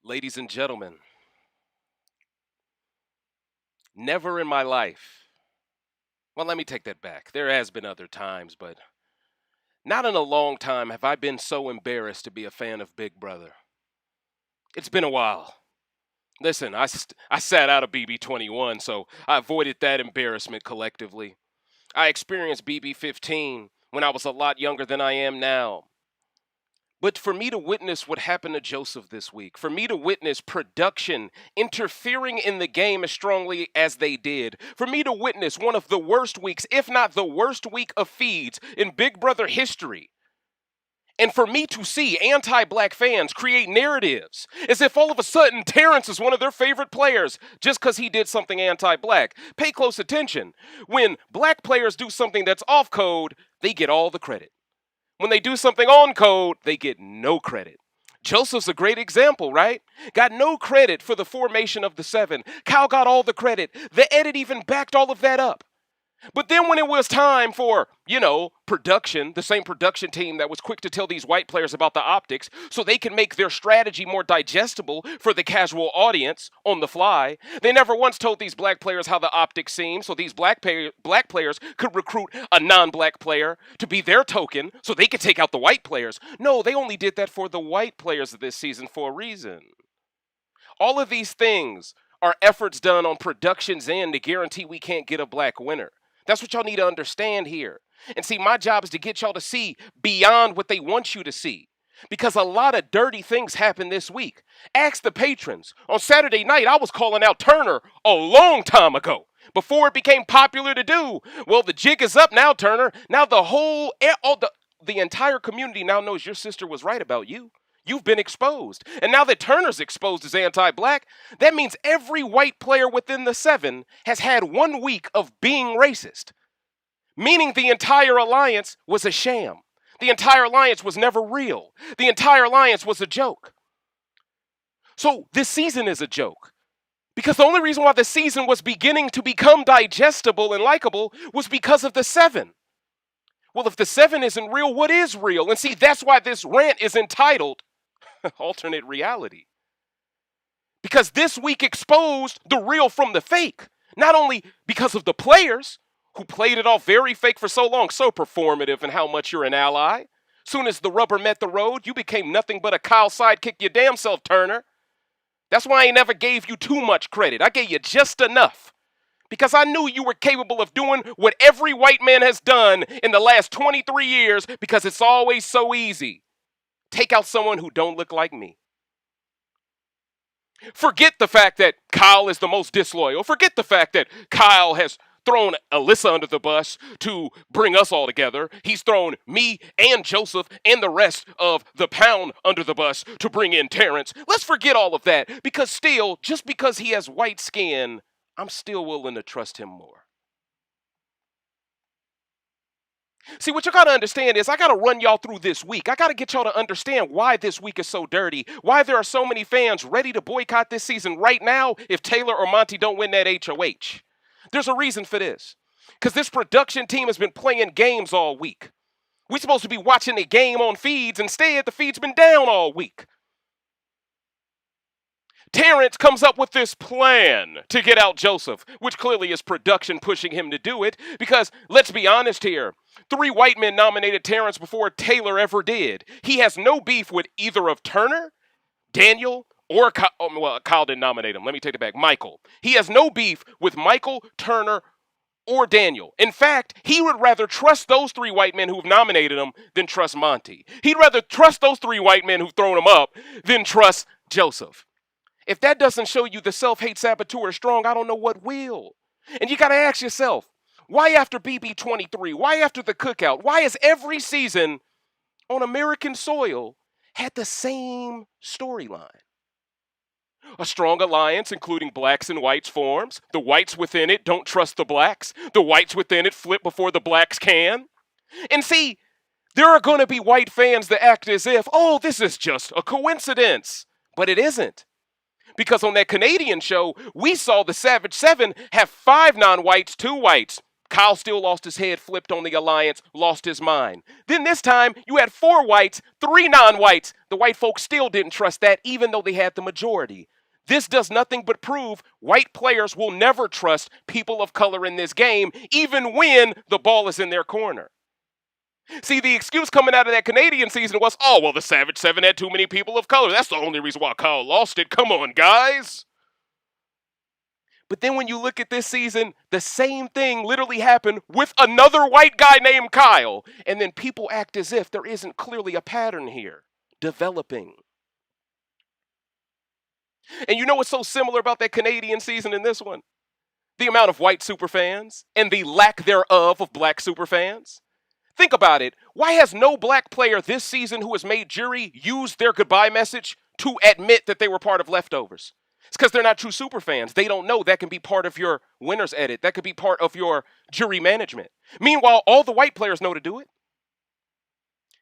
Ladies and gentlemen, never in my life, well, let me take that back. There has been other times, but not in a long time have I been so embarrassed to be a fan of Big Brother. It's been a while. Listen, I sat out of BB21, so I avoided that embarrassment collectively. I experienced BB15 when I was a lot younger than I am now. But for me to witness what happened to Joseph this week, for me to witness production interfering in the game as strongly as they did, for me to witness one of the worst weeks, if not the worst week of feeds in Big Brother history, and for me to see anti-black fans create narratives as if all of a sudden Terrance is one of their favorite players just because he did something anti-black. Pay close attention. When black players do something that's off code, they get all the credit. When they do something on code, they get no credit. Joseph's a great example, right? Got no credit for the formation of the seven. Kyle got all the credit. The edit even backed all of that up. But then when it was time for, production, the same production team that was quick to tell these white players about the optics so they can make their strategy more digestible for the casual audience on the fly, they never once told these black players how the optics seemed so these black players could recruit a non-black player to be their token so they could take out the white players. No, they only did that for the white players this season for a reason. All of these things are efforts done on production's end to guarantee we can't get a black winner. That's what y'all need to understand here. And see, my job is to get y'all to see beyond what they want you to see. Because a lot of dirty things happened this week. Ask the patrons. On Saturday night, I was calling out Turner a long time ago. Before it became popular to do. Well, the jig is up now, Turner. Now the entire community now knows your sister was right about you. You've been exposed. And now that Turner's exposed as anti-black, that means every white player within the seven has had 1 week of being racist. Meaning the entire alliance was a sham. The entire alliance was never real. The entire alliance was a joke. So this season is a joke. Because the only reason why the season was beginning to become digestible and likable was because of the seven. Well, if the seven isn't real, what is real? And see, that's why this rant is entitled Alternate Reality. Because this week exposed the real from the fake. Not only because of the players who played it all very fake for so long, so performative and how much you're an ally. Soon as the rubber met the road, you became nothing but a Kyle sidekick your damn self, Turner. That's why I never gave you too much credit. I gave you just enough. Because I knew you were capable of doing what every white man has done in the last 23 years because it's always so easy. Take out someone who don't look like me. Forget the fact that Kyle is the most disloyal. Forget the fact that Kyle has thrown Alyssa under the bus to bring us all together. He's thrown me and Joseph and the rest of the pound under the bus to bring in Terrance. Let's forget all of that because still, just because he has white skin, I'm still willing to trust him more. See, what you got to understand is I got to run y'all through this week. I got to get y'all to understand why this week is so dirty, why there are so many fans ready to boycott this season right now if Taylor or Monte don't win that HOH. There's a reason for this. Because this production team has been playing games all week. We're supposed to be watching a game on feeds. Instead, the feed's been down all week. Terrance comes up with this plan to get out Joseph, which clearly is production pushing him to do it, because let's be honest here, 3 white men nominated Terrance before Taylor ever did. He has no beef with either of Turner, Daniel, or Kyle. Well, Kyle didn't nominate him. Let me take it back. Michael. He has no beef with Michael, Turner, or Daniel. In fact, he would rather trust those 3 white men who've nominated him than trust Monte. He'd rather trust those 3 white men who've thrown him up than trust Joseph. If that doesn't show you the self-hate saboteur is strong, I don't know what will. And you got to ask yourself, why after BB23? Why after the cookout? Why has every season on American soil had the same storyline? A strong alliance, including blacks and whites, forms. The whites within it don't trust the blacks. The whites within it flip before the blacks can. And see, there are going to be white fans that act as if, oh, this is just a coincidence. But it isn't. Because on that Canadian show, we saw the Savage Seven have 5 non-whites, 2 whites. Kyle still lost his head, flipped on the alliance, lost his mind. Then this time, you had 4 whites, 3 non-whites. The white folks still didn't trust that, even though they had the majority. This does nothing but prove white players will never trust people of color in this game, even when the ball is in their corner. See, the excuse coming out of that Canadian season was, oh, well, the Savage 7 had too many people of color. That's the only reason why Kyle lost it. Come on, guys. But then when you look at this season, the same thing literally happened with another white guy named Kyle. And then people act as if there isn't clearly a pattern here developing. And you know what's so similar about that Canadian season and this one? The amount of white superfans and the lack thereof of black superfans. Think about it. Why has no black player this season who has made jury use their goodbye message to admit that they were part of leftovers? It's because they're not true superfans. They don't know that can be part of your winner's edit. That could be part of your jury management. Meanwhile, all the white players know to do it.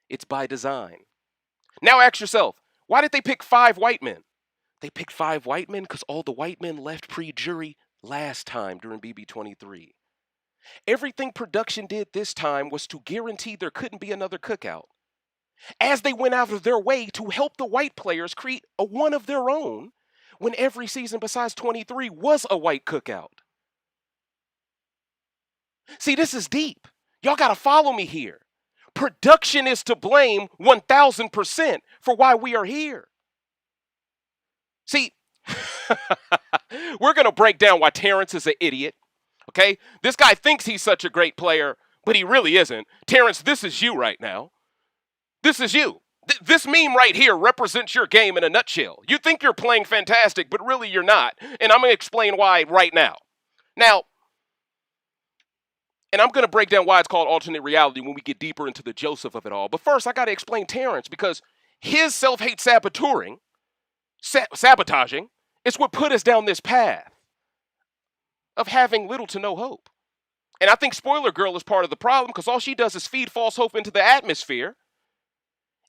It's by design. Now ask yourself, why did they pick 5 white men? They picked 5 white men because all the white men left pre-jury last time during BB23. Everything production did this time was to guarantee there couldn't be another cookout, as they went out of their way to help the white players create a one of their own when every season besides 23 was a white cookout. See, this is deep. Y'all got to follow me here. Production is to blame 1,000% for why we are here. See, we're going to break down why Terrance is an idiot, okay? This guy thinks he's such a great player, but he really isn't. Terrance, this is you right now. This is you. This meme right here represents your game in a nutshell. You think you're playing fantastic, but really you're not. And I'm going to explain why right now. And I'm going to break down why it's called alternate reality when we get deeper into the Joseph of it all. But first, I got to explain Terrance, because his self-hate sabotaging is what put us down this path of having little to no hope. And I think Spoiler Girl is part of the problem, because all she does is feed false hope into the atmosphere.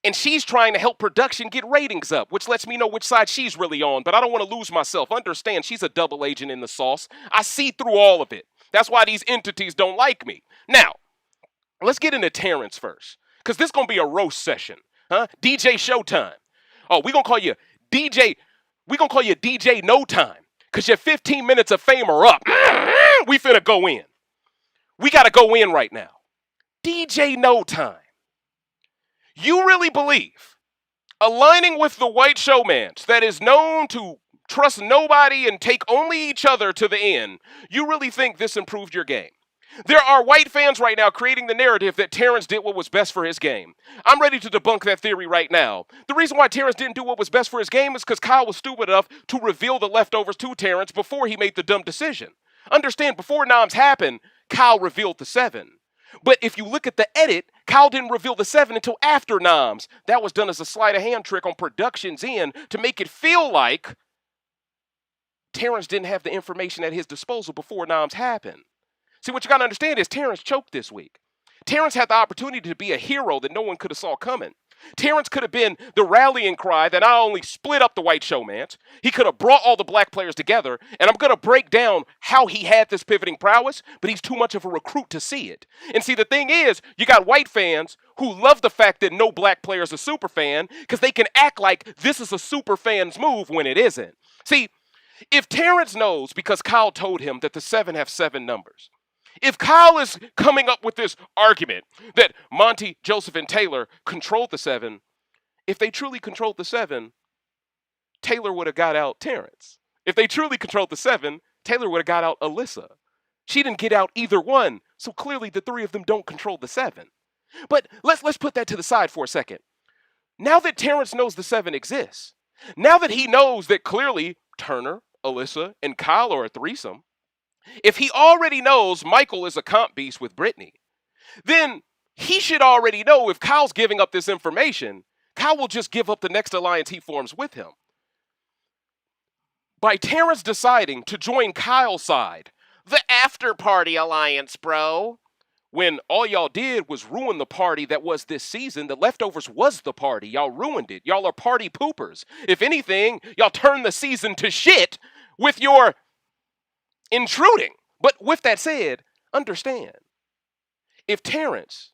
And she's trying to help production get ratings up, which lets me know which side she's really on. But I don't want to lose myself. Understand, she's a double agent in the sauce. I see through all of it. That's why these entities don't like me. Now, let's get into Terrance first, because this is going to be a roast session. DJ Showtime. Oh, we're going to call you DJ. We're going to call you DJ No Time, because your 15 minutes of fame are up. We finna go in. We got to go in right now. DJ No Time. You really believe aligning with the white showmans that is known to trust nobody and take only each other to the end, you really think this improved your game? There are white fans right now creating the narrative that Terrance did what was best for his game. I'm ready to debunk that theory right now. The reason why Terrance didn't do what was best for his game is because Kyle was stupid enough to reveal the leftovers to Terrance before he made the dumb decision. Understand, before noms happened, Kyle revealed the 7. But if you look at the edit, Kyle didn't reveal the 7 until after noms. That was done as a sleight of hand trick on production's end to make it feel like Terrance didn't have the information at his disposal before noms happened. See, what you got to understand is Terrance choked this week. Terrance had the opportunity to be a hero that no one could have saw coming. Terrance could have been the rallying cry that not only split up the white showmans, he could have brought all the black players together, and I'm going to break down how he had this pivoting prowess, but he's too much of a recruit to see it. And see, the thing is, you got white fans who love the fact that no black player is a super fan, because they can act like this is a super fan's move when it isn't. See, if Terrance knows because Kyle told him that the 7 have 7 numbers, if Kyle is coming up with this argument that Monte, Joseph, and Taylor controlled the 7, if they truly controlled the 7, Taylor would have got out Terrance. If they truly controlled the 7, Taylor would have got out Alyssa. She didn't get out either one, so clearly the 3 of them don't control the 7. But let's put that to the side for a second. Now that Terrance knows the 7 exists, now that he knows that clearly Turner, Alyssa, and Kyle are a threesome, if he already knows Michael is a comp beast with Brittany, then he should already know if Kyle's giving up this information, Kyle will just give up the next alliance he forms with him. By Terrance deciding to join Kyle's side, the after party alliance, bro, when all y'all did was ruin the party that was this season. The leftovers was the party. Y'all ruined it. Y'all are party poopers. If anything, y'all turned the season to shit with your intruding. But with that said, Understand, if Terrance,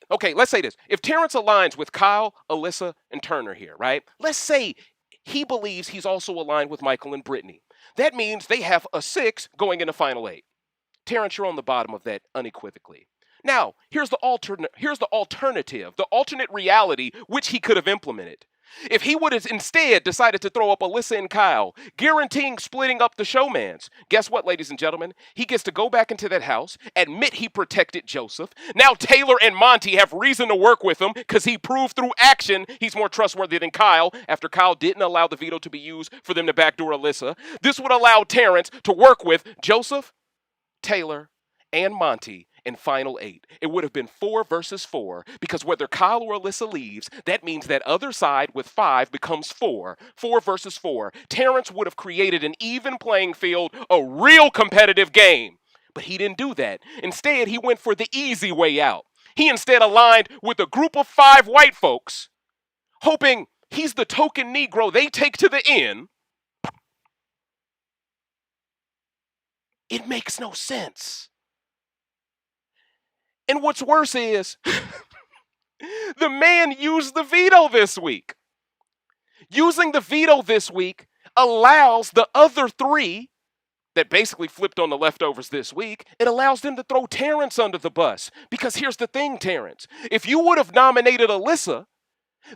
okay, let's say this. If Terrance aligns with Kyle, Alyssa, and Turner here, right? Let's say he believes he's also aligned with Michael and Brittany. That means they have a 6 going into Final 8. Terrance, you're on the bottom of that unequivocally. Now, here's the alternative, the alternate reality which he could have implemented. If he would have instead decided to throw up Alyssa and Kyle, guaranteeing splitting up the showmans, guess what, ladies and gentlemen? He gets to go back into that house, admit he protected Joseph. Now Taylor and Monte have reason to work with him because he proved through action he's more trustworthy than Kyle after Kyle didn't allow the veto to be used for them to backdoor Alyssa. This would allow Terrance to work with Joseph, Taylor, and Monte in Final 8. It would have been 4 versus 4 because whether Kyle or Alyssa leaves, that means that other side with 5 becomes 4. 4 versus 4. Terrance would have created an even playing field, a real competitive game. But he didn't do that. Instead, he went for the easy way out. He instead aligned with a group of 5 white folks, hoping he's the token Negro they take to the end. It makes no sense. And what's worse is, the man used the veto this week. Using the veto this week allows the other 3 that basically flipped on the leftovers this week, it allows them to throw Terrance under the bus. Because here's the thing, Terrance. If you would have nominated Alyssa,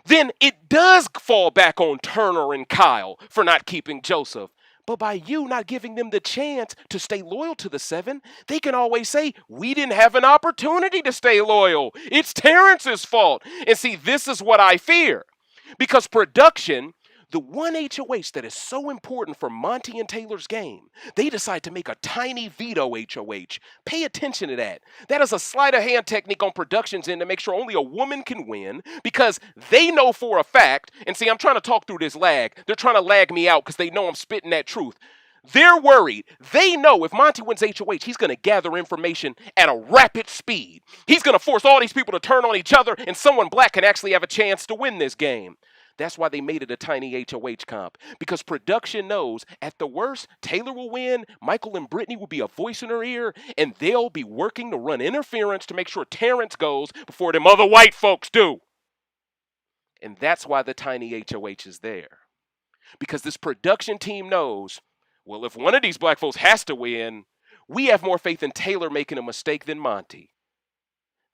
then it does fall back on Turner and Kyle for not keeping Joseph. But by you not giving them the chance to stay loyal to the 7, they can always say, we didn't have an opportunity to stay loyal. It's Terrance's fault. And see, this is what I fear. Because production, the one HOH that is so important for Monte and Taylor's game, they decide to make a tiny veto HOH. Pay attention to that. That is a sleight of hand technique on production's end to make sure only a woman can win because they know for a fact, and see, I'm trying to talk through this lag. They're trying to lag me out because they know I'm spitting that truth. They're worried. They know if Monte wins HOH, he's going to gather information at a rapid speed. He's going to force all these people to turn on each other, and someone black can actually have a chance to win this game. That's why they made it a tiny HOH comp. Because production knows, at the worst, Taylor will win, Michael and Brittany will be a voice in her ear, and they'll be working to run interference to make sure Terrance goes before them other white folks do. And that's why the tiny HOH is there. Because this production team knows, well, if one of these black folks has to win, we have more faith in Taylor making a mistake than Monte.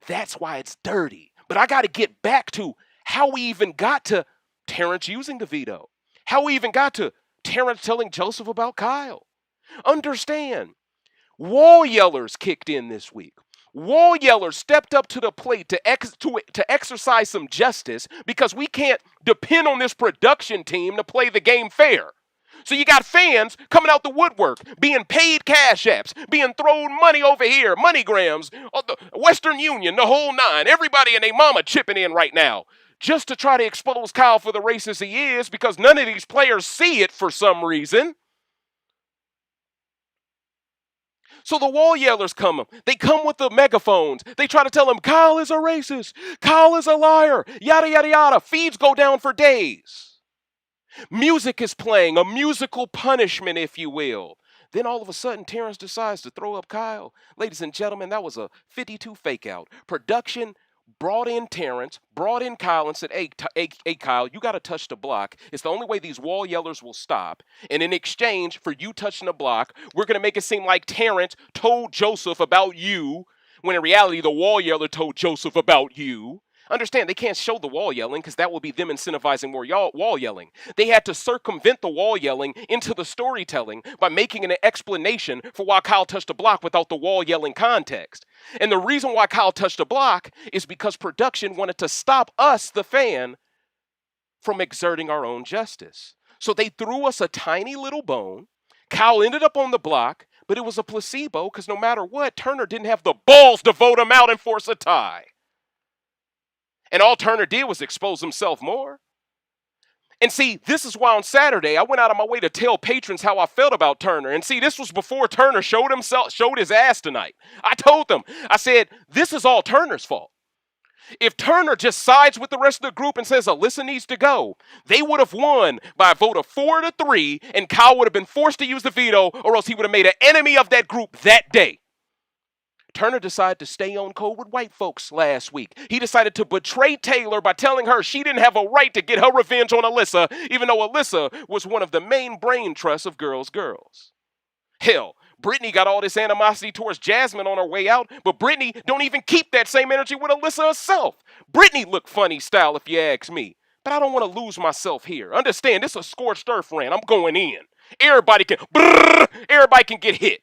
That's why it's dirty. But I got to get back to how we even got to Terrance using the veto. How we even got to Terrance telling Joseph about Kyle. Understand, wall yellers kicked in this week. Wall yellers stepped up to the plate to exercise some justice because we can't depend on this production team to play the game fair. So you got fans coming out the woodwork, being paid cash apps, being thrown money over here, MoneyGrams, the Western Union, the whole 9. Everybody and their mama chipping in right now just to try to expose Kyle for the racist he is because none of these players see it for some reason. So the wall yellers come. They come with the megaphones. They try to tell him Kyle is a racist. Kyle is a liar. Yada, yada, yada. Feeds go down for days. Music is playing, a musical punishment, if you will. Then all of a sudden, Terrance decides to throw up Kyle. Ladies and gentlemen, that was a 52 fake out. Production brought in Terrance, brought in Kyle and said, hey Kyle, you got to touch the block. It's the only way these wall yellers will stop. And in exchange for you touching the block, we're going to make it seem like Terrance told Joseph about you, when in reality, the wall yeller told Joseph about you. Understand, they can't show the wall yelling because that will be them incentivizing more wall yelling. They had to circumvent the wall yelling into the storytelling by making an explanation for why Kyle touched the block without the wall yelling context. And the reason why Kyle touched the block is because production wanted to stop us, the fan, from exerting our own justice. So they threw us a tiny little bone. Kyle ended up on the block, but it was a placebo because no matter what, Turner didn't have the balls to vote him out and force a tie. And all Turner did was expose himself more. And see, this is why on Saturday, I went out of my way to tell patrons how I felt about Turner. And see, this was before Turner showed his ass tonight. I told them, I said, this is all Turner's fault. If Turner just sides with the rest of the group and says Alyssa needs to go, they would have won by a vote of 4-3, and Kyle would have been forced to use the veto, or else he would have made an enemy of that group that day. Turner decided to stay on code with white folks last week. He decided to betray Taylor by telling her she didn't have a right to get her revenge on Alyssa, even though Alyssa was one of the main brain trusts of girls. Hell, Brittany got all this animosity towards Jasmine on her way out, but Brittany don't even keep that same energy with Alyssa herself. Brittany look funny style if you ask me, but I don't want to lose myself here. Understand, this is a scorched earth rant. I'm going in. Everybody can get hit.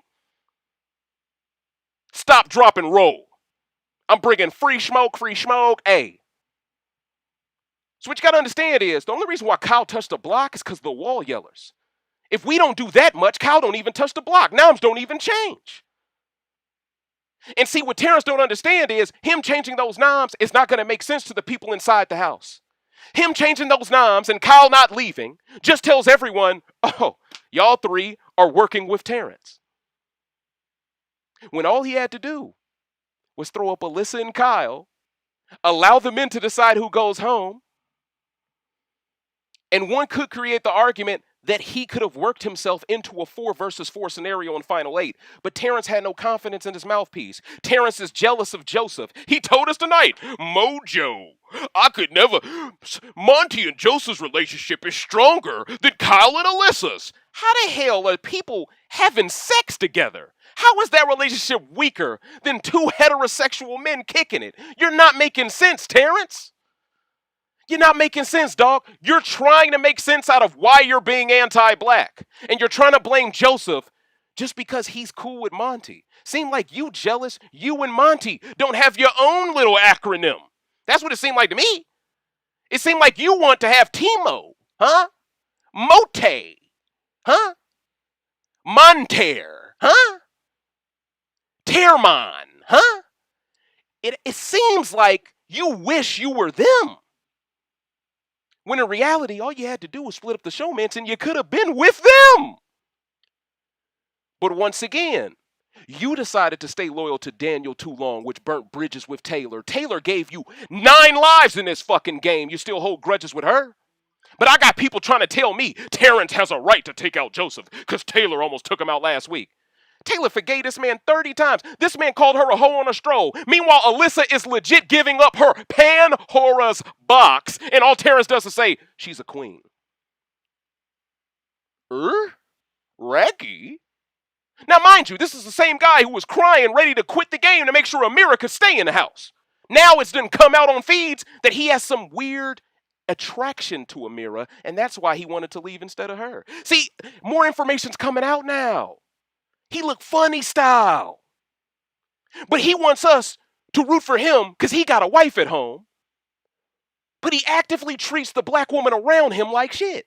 Stop, drop, and roll. I'm bringing free smoke, hey. So what you got to understand is, the only reason why Kyle touched the block is because of the wall yellers. If we don't do that much, Kyle don't even touch the block. Nouns don't even change. And see, what Terrance don't understand is, him changing those noms is not going to make sense to the people inside the house. Him changing those noms and Kyle not leaving just tells everyone, oh, y'all three are working with Terrance. When all he had to do was throw up Alyssa and Kyle, allow the men to decide who goes home, and one could create the argument that he could have worked himself into a 4 versus 4 scenario in Final 8. But Terrance had no confidence in his mouthpiece. Terrance is jealous of Joseph. He told us tonight, Mojo, I could never. Monte and Joseph's relationship is stronger than Kyle and Alyssa's. How the hell are people having sex together? How is that relationship weaker than 2 heterosexual men kicking it? You're not making sense, Terrance. You're not making sense, dog. You're trying to make sense out of why you're being anti-black. And you're trying to blame Joseph just because he's cool with Monte. Seem like you jealous. You and Monte don't have your own little acronym. That's what it seemed like to me. It seemed like you want to have Timo, huh? Mote, huh? Monter, huh? Terman, huh? It seems like you wish you were them. When in reality, all you had to do was split up the showmans and you could have been with them. But once again, you decided to stay loyal to Daniel too long, which burnt bridges with Taylor. Taylor gave you 9 lives in this fucking game. You still hold grudges with her? But I got people trying to tell me Terrance has a right to take out Joseph because Taylor almost took him out last week. Taylor forgave this man 30 times. This man called her a hoe on a stroll. Meanwhile, Alyssa is legit giving up her Pandora's box, and all Terrance does is say, she's a queen. Raggy? Now, mind you, this is the same guy who was crying, ready to quit the game to make sure Ameerah could stay in the house. Now it's done come out on feeds that he has some weird attraction to Ameerah, and that's why he wanted to leave instead of her. See, more information's coming out now. He look funny style. But he wants us to root for him because he got a wife at home. But he actively treats the black woman around him like shit.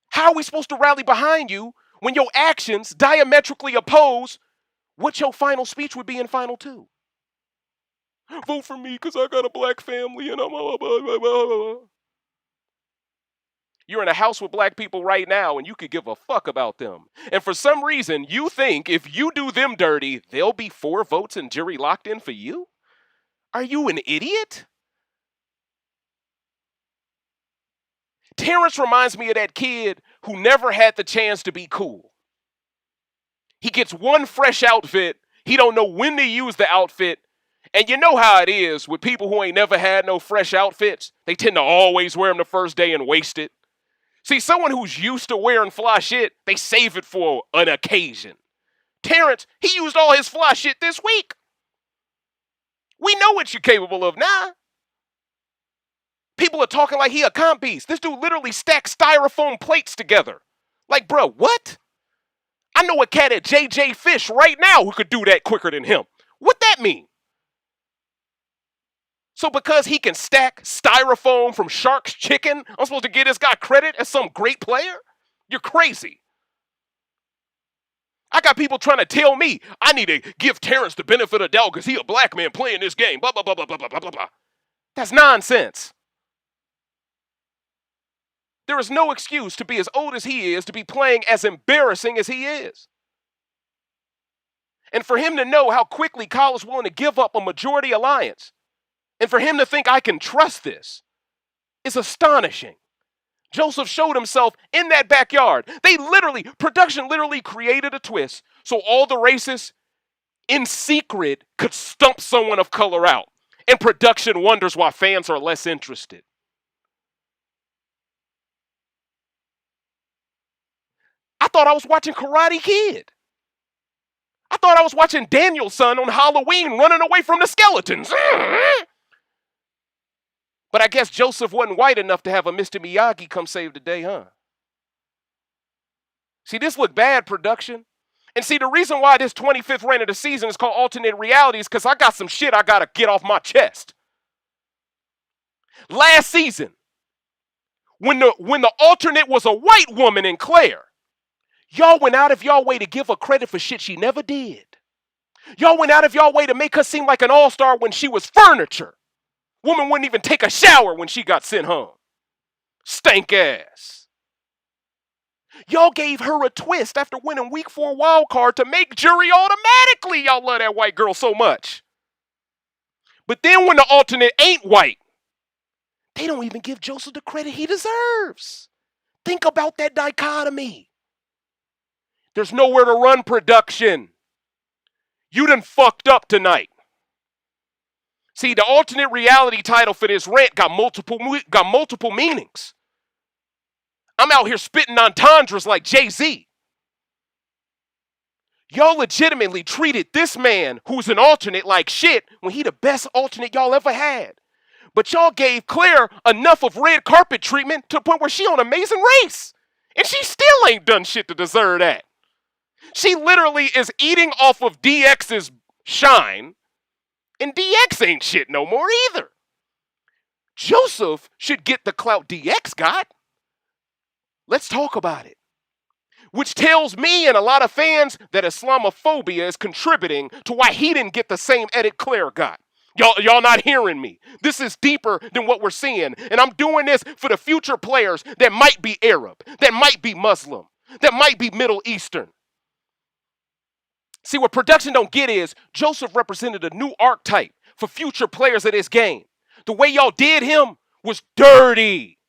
How are we supposed to rally behind you when your actions diametrically oppose what your final speech would be in Final 2? Vote for me because I got a black family and I'm blah, blah, blah, blah. You're in a house with black people right now and you could give a fuck about them. And for some reason, you think if you do them dirty, there'll be 4 votes and jury locked in for you? Are you an idiot? Terrance reminds me of that kid who never had the chance to be cool. He gets one fresh outfit. He don't know when to use the outfit. And you know how it is with people who ain't never had no fresh outfits. They tend to always wear them the first day and waste it. See, someone who's used to wearing fly shit, they save it for an occasion. Terrance, he used all his fly shit this week. We know what you're capable of now. People are talking like he a comp piece. This dude literally stacks styrofoam plates together. Like, bro, what? I know a cat at JJ Fish right now who could do that quicker than him. What that mean? So because he can stack styrofoam from Shark's Chicken, I'm supposed to give this guy credit as some great player? You're crazy. I got people trying to tell me I need to give Terrance the benefit of the doubt because he a black man playing this game. Blah, blah, blah, blah, blah, blah, blah, blah. That's nonsense. There is no excuse to be as old as he is to be playing as embarrassing as he is. And for him to know how quickly Kyle is willing to give up a majority alliance, and for him to think I can trust this is astonishing. Joseph showed himself in that backyard. Production literally created a twist so all the racists in secret could stump someone of color out. And production wonders why fans are less interested. I thought I was watching Karate Kid. I thought I was watching Daniel's son on Halloween running away from the skeletons. But I guess Joseph wasn't white enough to have a Mr. Miyagi come save the day, huh? See, this looked bad, production. And see, the reason why this 25th rant of the season is called Alternate Reality is because I got some shit I got to get off my chest. Last season, when the alternate was a white woman in Claire, y'all went out of y'all way to give her credit for shit she never did. Y'all went out of y'all way to make her seem like an all-star when she was furniture. Woman wouldn't even take a shower when she got sent home. Stank ass. Y'all gave her a twist after winning week 4 wild card to make jury automatically. Y'all love that white girl so much. But then when the alternate ain't white, they don't even give Joseph the credit he deserves. Think about that dichotomy. There's nowhere to run, production. You done fucked up tonight. See, the alternate reality title for this rant got multiple meanings. I'm out here spitting entendres like Jay-Z. Y'all legitimately treated this man who's an alternate like shit when he the best alternate y'all ever had. But y'all gave Claire enough of red carpet treatment to the point where she on Amazing Race. And she still ain't done shit to deserve that. She literally is eating off of DX's shine. And DX ain't shit no more either. Joseph should get the clout DX got. Let's talk about it. Which tells me and a lot of fans that Islamophobia is contributing to why he didn't get the same edit Claire got. Y'all not hearing me. This is deeper than what we're seeing. And I'm doing this for the future players that might be Arab, that might be Muslim, that might be Middle Eastern. See, what production don't get is Joseph represented a new archetype for future players of this game. The way y'all did him was dirty.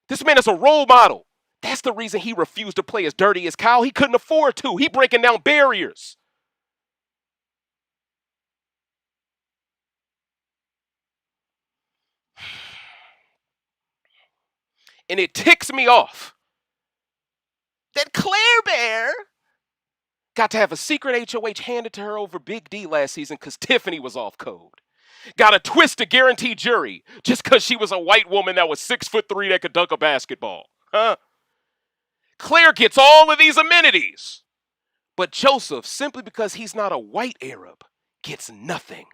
This man is a role model. That's the reason he refused to play as dirty as Kyle. He couldn't afford to. He breaking down barriers. And it ticks me off that Claire Bear got to have a secret HOH handed to her over Big D last season because Tiffany was off code. Got a twist to guarantee jury just because she was a white woman that was 6'3" that could dunk a basketball. Huh? Claire gets all of these amenities. But Joseph, simply because he's not a white Arab, gets nothing.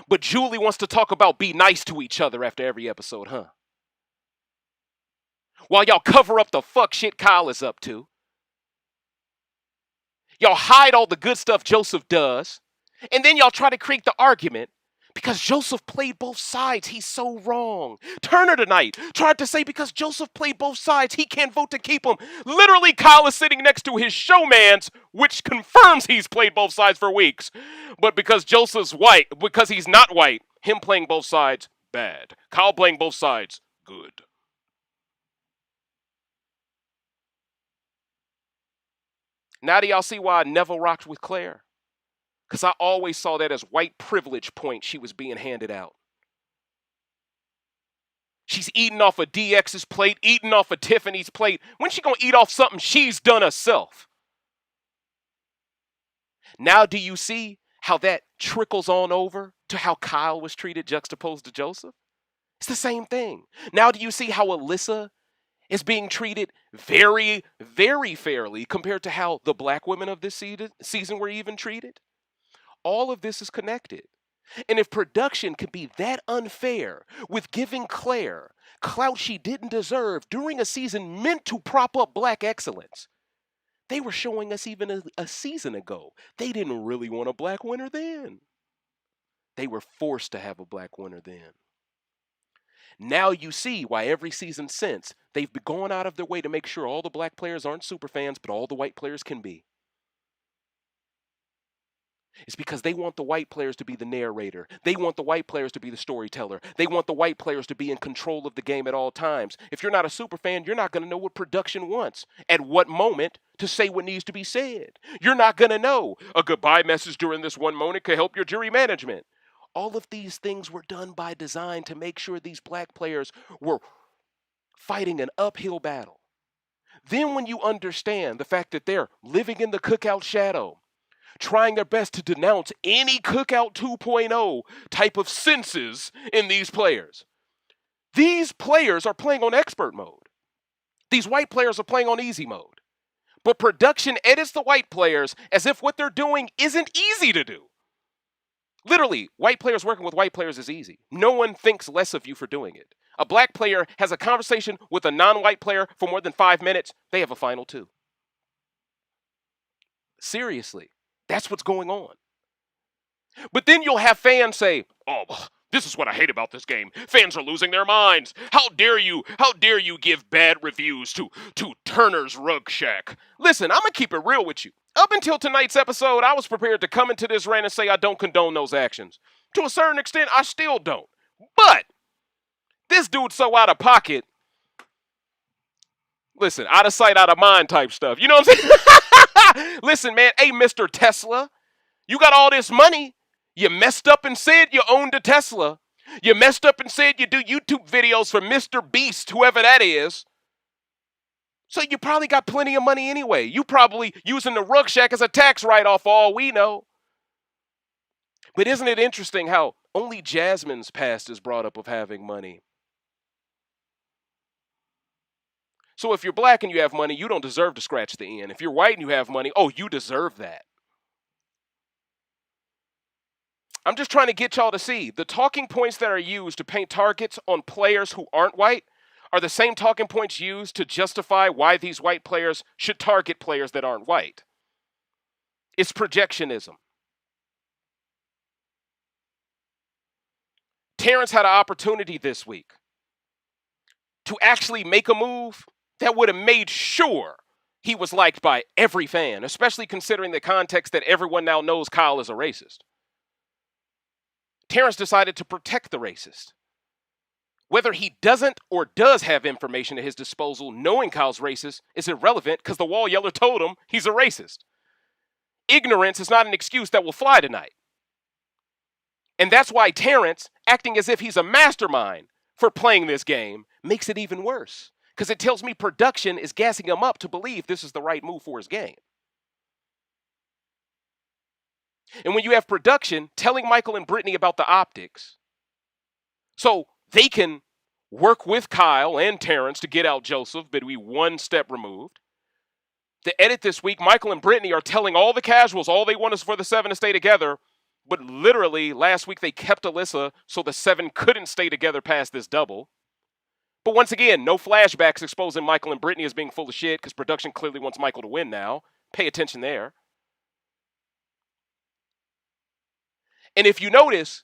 But Julie wants to talk about be nice to each other after every episode, huh? While y'all cover up the fuck shit Kyle is up to. Y'all hide all the good stuff Joseph does. And then y'all try to create the argument because Joseph played both sides, he's so wrong. Turner tonight tried to say because Joseph played both sides, he can't vote to keep him. Literally, Kyle is sitting next to his showmans, which confirms he's played both sides for weeks. But because Joseph's white, because he's not white, him playing both sides, bad. Kyle playing both sides, good. Now do y'all see why I never rocked with Claire? Because I always saw that as white privilege point she was being handed out. She's eating off of DX's plate, eating off of Tiffany's plate. When's she going to eat off something she's done herself? Now do you see how that trickles on over to how Kyle was treated juxtaposed to Joseph? It's the same thing. Now do you see how Alyssa is being treated very, very fairly compared to how the black women of this season were even treated? All of this is connected. And if production could be that unfair with giving Claire clout she didn't deserve during a season meant to prop up black excellence, they were showing us even a season ago they didn't really want a black winner then. They were forced to have a black winner then. Now you see why every season since they've gone out of their way to make sure all the black players aren't super fans, but all the white players can be. It's because they want the white players to be the narrator. They want the white players to be the storyteller. They want the white players to be in control of the game at all times. If you're not a super fan, you're not going to know what production wants, at what moment to say what needs to be said. You're not going to know. A goodbye message during this one moment could help your jury management. All of these things were done by design to make sure these black players were fighting an uphill battle. Then when you understand the fact that they're living in the cookout shadow, trying their best to denounce any Cookout 2.0 type of senses in these players. These players are playing on expert mode. These white players are playing on easy mode. But production edits the white players as if what they're doing isn't easy to do. Literally, white players working with white players is easy. No one thinks less of you for doing it. A black player has a conversation with a non-white player for more than 5 minutes, they have a final 2. Seriously. That's what's going on. But then you'll have fans say, oh, this is what I hate about this game. Fans are losing their minds. How dare you give bad reviews to Turner's Rug Shack? Listen, I'm going to keep it real with you. Up until tonight's episode, I was prepared to come into this rant and say I don't condone those actions. To a certain extent, I still don't. But this dude's so out of pocket. Listen, out of sight, out of mind type stuff. You know what I'm saying? Listen, man, hey, Mr. Tesla, you got all this money. You messed up and said you owned a Tesla. You messed up and said you do YouTube videos for Mr. Beast, whoever that is. So you probably got plenty of money anyway. You probably using the Rug Shack as a tax write-off for all we know. But isn't it interesting how only Jasmine's past is brought up of having money? So if you're black and you have money, you don't deserve to scratch the end. If you're white and you have money, oh, you deserve that. I'm just trying to get y'all to see the talking points that are used to paint targets on players who aren't white are the same talking points used to justify why these white players should target players that aren't white. It's projectionism. Terrance had an opportunity this week to actually make a move that would have made sure he was liked by every fan, especially considering the context that everyone now knows Kyle is a racist. Terrance decided to protect the racist. Whether he doesn't or does have information at his disposal knowing Kyle's racist is irrelevant because the wall yeller told him he's a racist. Ignorance is not an excuse that will fly tonight. And that's why Terrance, acting as if he's a mastermind for playing this game, makes it even worse. Because it tells me production is gassing him up to believe this is the right move for his game. And when you have production telling Michael and Brittany about the optics, so they can work with Kyle and Terrance to get out Joseph, but we one step removed. The edit this week, Michael and Brittany are telling all the casuals all they want is for the 7 to stay together, but literally last week they kept Alyssa so the 7 couldn't stay together past this double. But once again, no flashbacks exposing Michael and Brittany as being full of shit because production clearly wants Michael to win now. Pay attention there. And if you notice,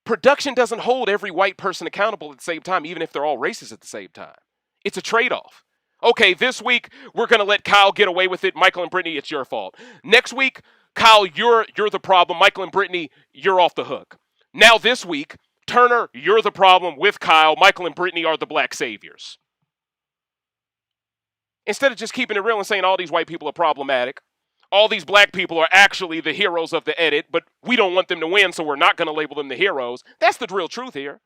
production doesn't hold every white person accountable at the same time, even if they're all racist at the same time. It's a trade-off. Okay, this week, we're going to let Kyle get away with it. Michael and Brittany, it's your fault. Next week, Kyle, you're the problem. Michael and Brittany, you're off the hook. Now this week, Turner, you're the problem with Kyle. Michael and Brittany are the black saviors. Instead of just keeping it real and saying all these white people are problematic, all these black people are actually the heroes of the edit, but we don't want them to win, so we're not going to label them the heroes. That's the real truth here.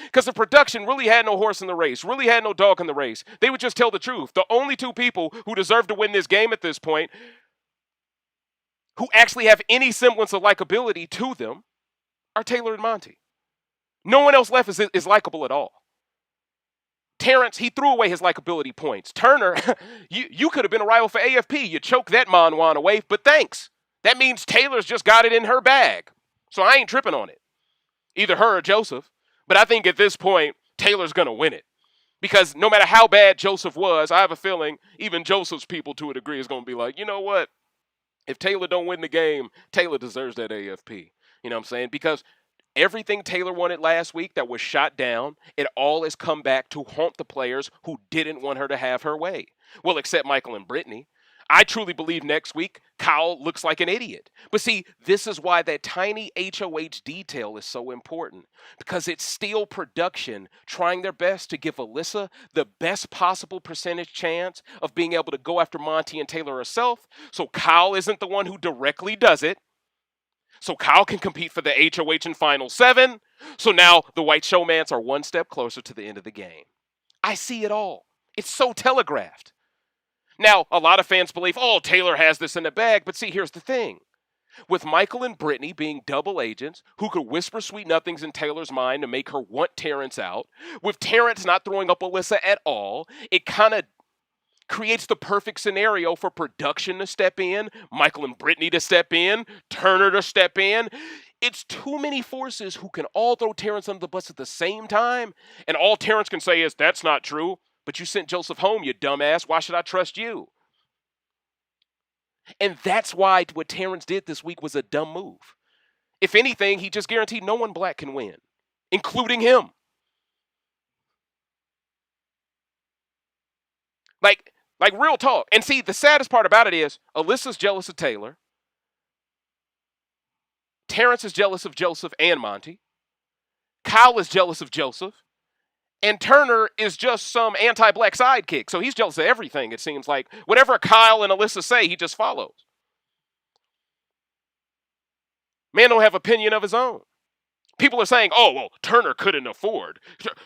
Because the production really had no horse in the race, really had no dog in the race. They would just tell the truth. The only 2 people who deserve to win this game at this point, who actually have any semblance of likability to them, are Taylor and Monte. No one else left is likable at all. Terrance, he threw away his likability points. Turner, you could have been a rival for AFP. You choked that Monwan away, but thanks. That means Taylor's just got it in her bag. So I ain't tripping on it. Either her or Joseph. But I think at this point, Taylor's going to win it. Because no matter how bad Joseph was, I have a feeling even Joseph's people to a degree is going to be like, you know what? If Taylor don't win the game, Taylor deserves that AFP. You know what I'm saying? Because everything Taylor wanted last week that was shot down, it all has come back to haunt the players who didn't want her to have her way. Well, except Michael and Brittany. I truly believe next week Kyle looks like an idiot. But see, this is why that tiny HOH detail is so important. Because it's still production trying their best to give Alyssa the best possible percentage chance of being able to go after Monte and Taylor herself. So Kyle isn't the one who directly does it. So Kyle can compete for the HOH in Final 7. So now the White Showmans are one step closer to the end of the game. I see it all. It's so telegraphed. Now, a lot of fans believe, oh, Taylor has this in the bag. But see, here's the thing. With Michael and Brittany being double agents who could whisper sweet nothings in Taylor's mind to make her want Terrance out, with Terrance not throwing up Alyssa at all, it kind of creates the perfect scenario for production to step in, Michael and Brittany to step in, Turner to step in. It's too many forces who can all throw Terrance under the bus at the same time, and all Terrance can say is, that's not true. But you sent Joseph home, you dumbass. Why should I trust you? And that's why what Terrance did this week was a dumb move. If anything, he just guaranteed no one black can win, including him. Like real talk. And see, the saddest part about it is Alyssa's jealous of Taylor. Terrance is jealous of Joseph and Monte. Kyle is jealous of Joseph. And Turner is just some anti-black sidekick. So he's jealous of everything, it seems like. Whatever Kyle and Alyssa say, he just follows. Man don't have opinion of his own. People are saying, oh, well, Turner couldn't afford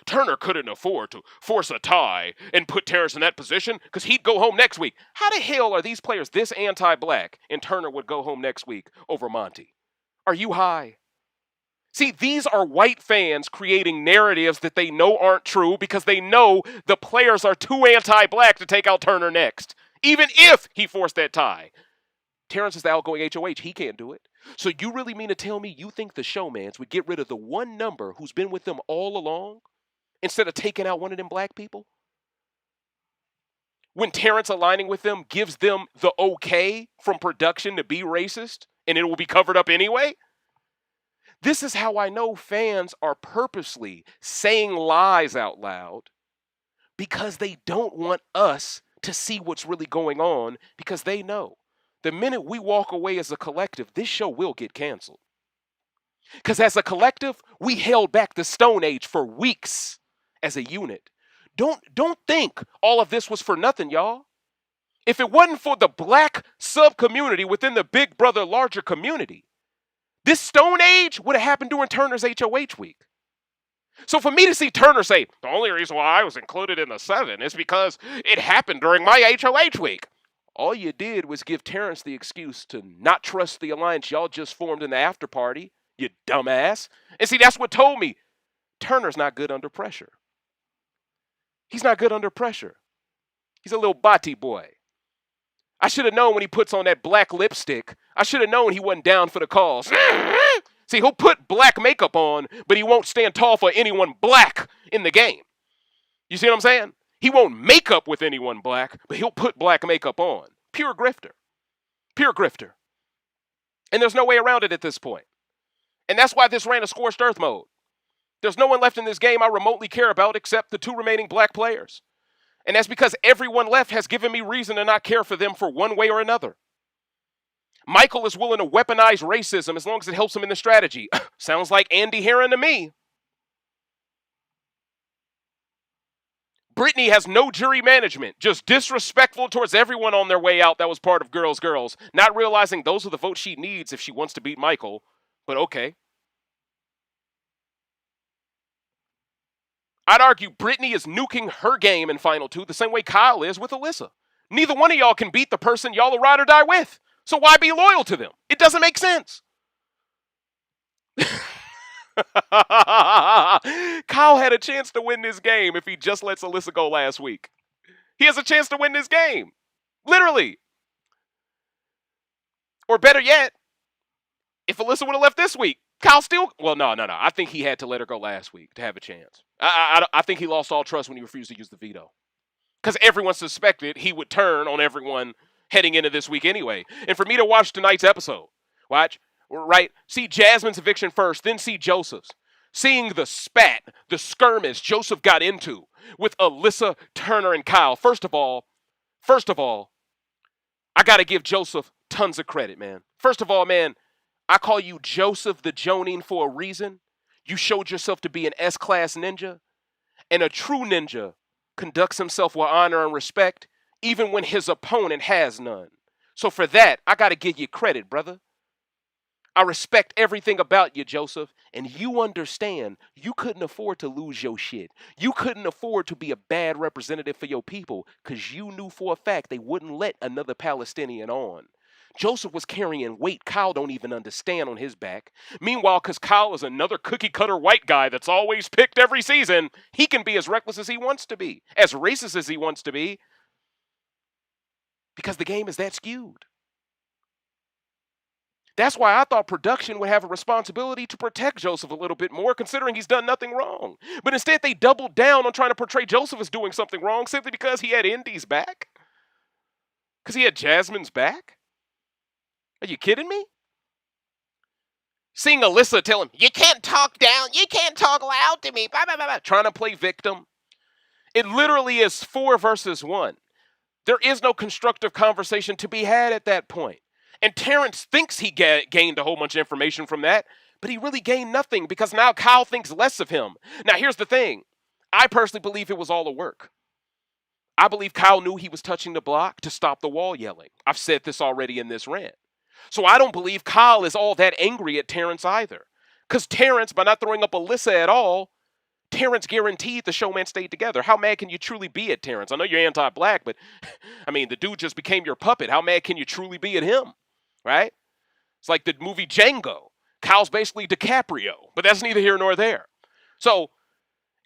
to force a tie and put Terrance in that position because he'd go home next week. How the hell are these players this anti-black and Turner would go home next week over Monte? Are you high? See, these are white fans creating narratives that they know aren't true because they know the players are too anti-black to take out Turner next, even if he forced that tie. Terrance is the outgoing HOH. He can't do it. So you really mean to tell me you think the showmans would get rid of the one number who's been with them all along instead of taking out one of them black people? When Terrance aligning with them gives them the okay from production to be racist and it will be covered up anyway? This is how I know fans are purposely saying lies out loud because they don't want us to see what's really going on because they know the minute we walk away as a collective, this show will get canceled. Because as a collective, we held back the Stone Age for weeks as a unit. Don't think all of this was for nothing, y'all. If it wasn't for the black sub-community within the Big Brother larger community, this Stone Age would have happened during Turner's HOH week. So for me to see Turner say, the only reason why I was included in the 7 is because it happened during my HOH week. All you did was give Terrance the excuse to not trust the alliance y'all just formed in the after party, you dumbass. And see, that's what told me Turner's not good under pressure. He's not good under pressure. He's a little botty boy. I should have known when he puts on that black lipstick. I should have known he wasn't down for the cause. See, he'll put black makeup on, but he won't stand tall for anyone black in the game. You see what I'm saying? He won't make up with anyone black, but he'll put black makeup on. Pure grifter. Pure grifter. And there's no way around it at this point. And that's why this ran a scorched earth mode. There's no one left in this game I remotely care about except the 2 remaining black players. And that's because everyone left has given me reason to not care for them for one way or another. Michael is willing to weaponize racism as long as it helps him in the strategy. Sounds like Andy Herron to me. Brittany has no jury management, just disrespectful towards everyone on their way out that was part of Girls, not realizing those are the votes she needs if she wants to beat Michael. But okay. I'd argue Brittany is nuking her game in Final 2 the same way Kyle is with Alyssa. Neither one of y'all can beat the person y'all will ride or die with. So why be loyal to them? It doesn't make sense. Kyle had a chance to win this game if he just lets Alyssa go last week. He has a chance to win this game. Literally. Or better yet, if Alyssa would have left this week, Kyle still... Well, no. I think he had to let her go last week to have a chance. I think he lost all trust when he refused to use the veto. Because everyone suspected he would turn on everyone heading into this week anyway. And for me to watch tonight's episode, see Jasmine's eviction first, then see Joseph's. Seeing the spat, the skirmish Joseph got into with Alyssa, Turner, and Kyle. First of all, I got to give Joseph tons of credit, man. First of all, man, I call you Joseph the Jonin for a reason. You showed yourself to be an S-class ninja, and a true ninja conducts himself with honor and respect, even when his opponent has none. So for that, I got to give you credit, brother. I respect everything about you, Joseph, and you understand you couldn't afford to lose your shit. You couldn't afford to be a bad representative for your people because you knew for a fact they wouldn't let another Palestinian on. Joseph was carrying weight Kyle don't even understand on his back. Meanwhile, because Kyle is another cookie-cutter white guy that's always picked every season, he can be as reckless as he wants to be, as racist as he wants to be, because the game is that skewed. That's why I thought production would have a responsibility to protect Joseph a little bit more, considering he's done nothing wrong. But instead, they doubled down on trying to portray Joseph as doing something wrong simply because he had Indy's back? Because he had Jasmine's back? Are you kidding me? Seeing Alyssa tell him, you can't talk down, you can't talk loud to me, blah, blah, blah, blah, trying to play victim. It literally is 4 versus 1. There is no constructive conversation to be had at that point. And Terrance thinks he gained a whole bunch of information from that, but he really gained nothing because now Kyle thinks less of him. Now, here's the thing. I personally believe it was all a work. I believe Kyle knew he was touching the block to stop the wall yelling. I've said this already in this rant. So I don't believe Kyle is all that angry at Terrance either. Because Terrance, by not throwing up Alyssa at all, Terrance guaranteed the showman stayed together. How mad can you truly be at Terrance? I know you're anti-black, but I mean, the dude just became your puppet. How mad can you truly be at him? Right? It's like the movie Django. Kyle's basically DiCaprio, but that's neither here nor there. So,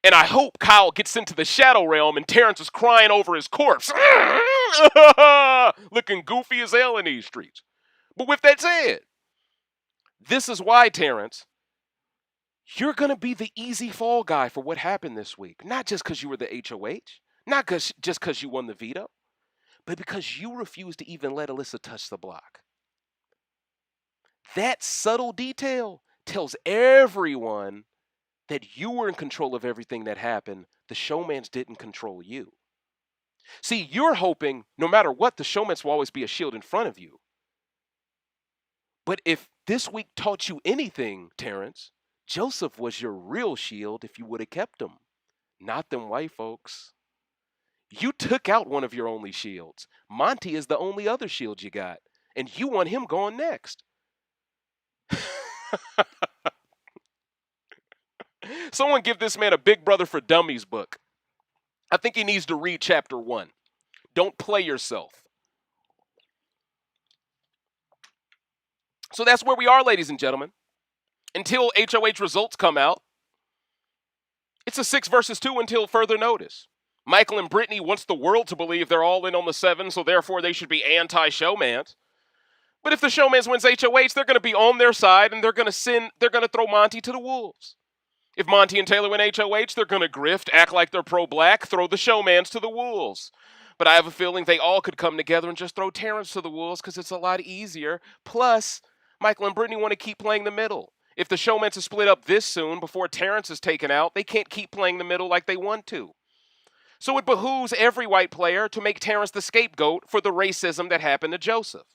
and I hope Kyle gets into the shadow realm and Terrance is crying over his corpse. Looking goofy as hell in these streets. But with that said, this is why, Terrance, you're going to be the easy fall guy for what happened this week. Not just because you were the HOH, not just because you won the veto, but because you refused to even let Alyssa touch the block. That subtle detail tells everyone that you were in control of everything that happened. The showmans didn't control you. See, you're hoping no matter what, the showmans will always be a shield in front of you. But if this week taught you anything, Terrance, Joseph was your real shield if you would have kept him. Not them white folks. You took out one of your only shields. Monte is the only other shield you got. And you want him going next. Someone give this man a Big Brother for Dummies book. I think he needs to read chapter 1. Don't play yourself. So that's where we are, ladies and gentlemen. Until HOH results come out, it's a 6 versus 2 until further notice. Michael and Brittany wants the world to believe they're all in on the 7, so therefore they should be anti-showmans. But if the showmans wins HOH, they're going to be on their side and they're going to throw Monte to the wolves. If Monte and Taylor win HOH, they're going to grift, act like they're pro-black, throw the showmans to the wolves. But I have a feeling they all could come together and just throw Terrance to the wolves because it's a lot easier. Plus, Michael and Brittany want to keep playing the middle. If the showmans are split up this soon before Terrance is taken out, they can't keep playing the middle like they want to. So it behooves every white player to make Terrance the scapegoat for the racism that happened to Joseph.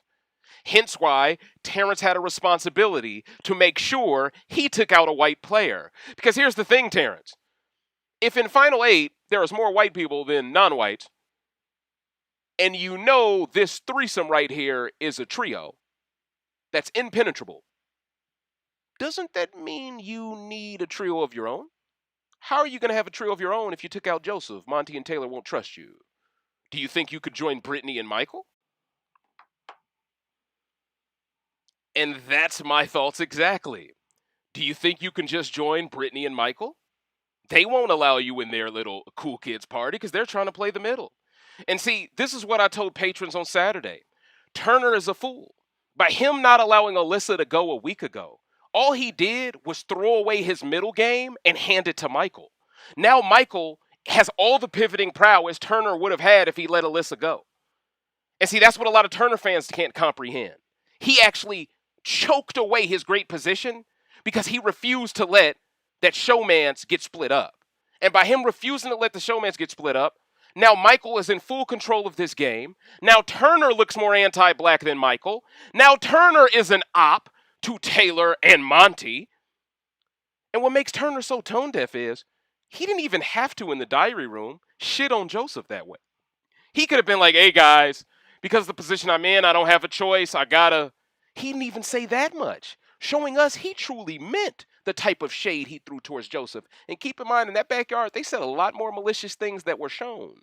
Hence why Terrance had a responsibility to make sure he took out a white player. Because here's the thing, Terrance. If in Final 8 there is more white people than non-whites, and you know this threesome right here is a trio that's impenetrable, doesn't that mean you need a trio of your own? How are you going to have a trio of your own if you took out Joseph? Monte and Taylor won't trust you. Do you think you could join Brittany and Michael? And that's my thoughts exactly. Do you think you can just join Brittany and Michael? They won't allow you in their little cool kids party because they're trying to play the middle. And see, this is what I told patrons on Saturday. Turner is a fool. By him not allowing Alyssa to go a week ago, all he did was throw away his middle game and hand it to Michael. Now Michael has all the pivoting prowess Turner would have had if he let Alyssa go. And see, that's what a lot of Turner fans can't comprehend. He actually choked away his great position because he refused to let that showmans get split up. And by him refusing to let the showmans get split up, Now Michael is in full control of this game. Now Turner looks more anti-black than Michael. Now Turner is an op to Taylor and Monte. And what makes Turner so tone deaf is he didn't even have to in the diary room shit on Joseph that way. He could have been like, hey guys, because of the position I'm in, I don't have a choice. I gotta. He didn't even say that much, showing us he truly meant the type of shade he threw towards Joseph. And keep in mind, in that backyard, they said a lot more malicious things that were shown.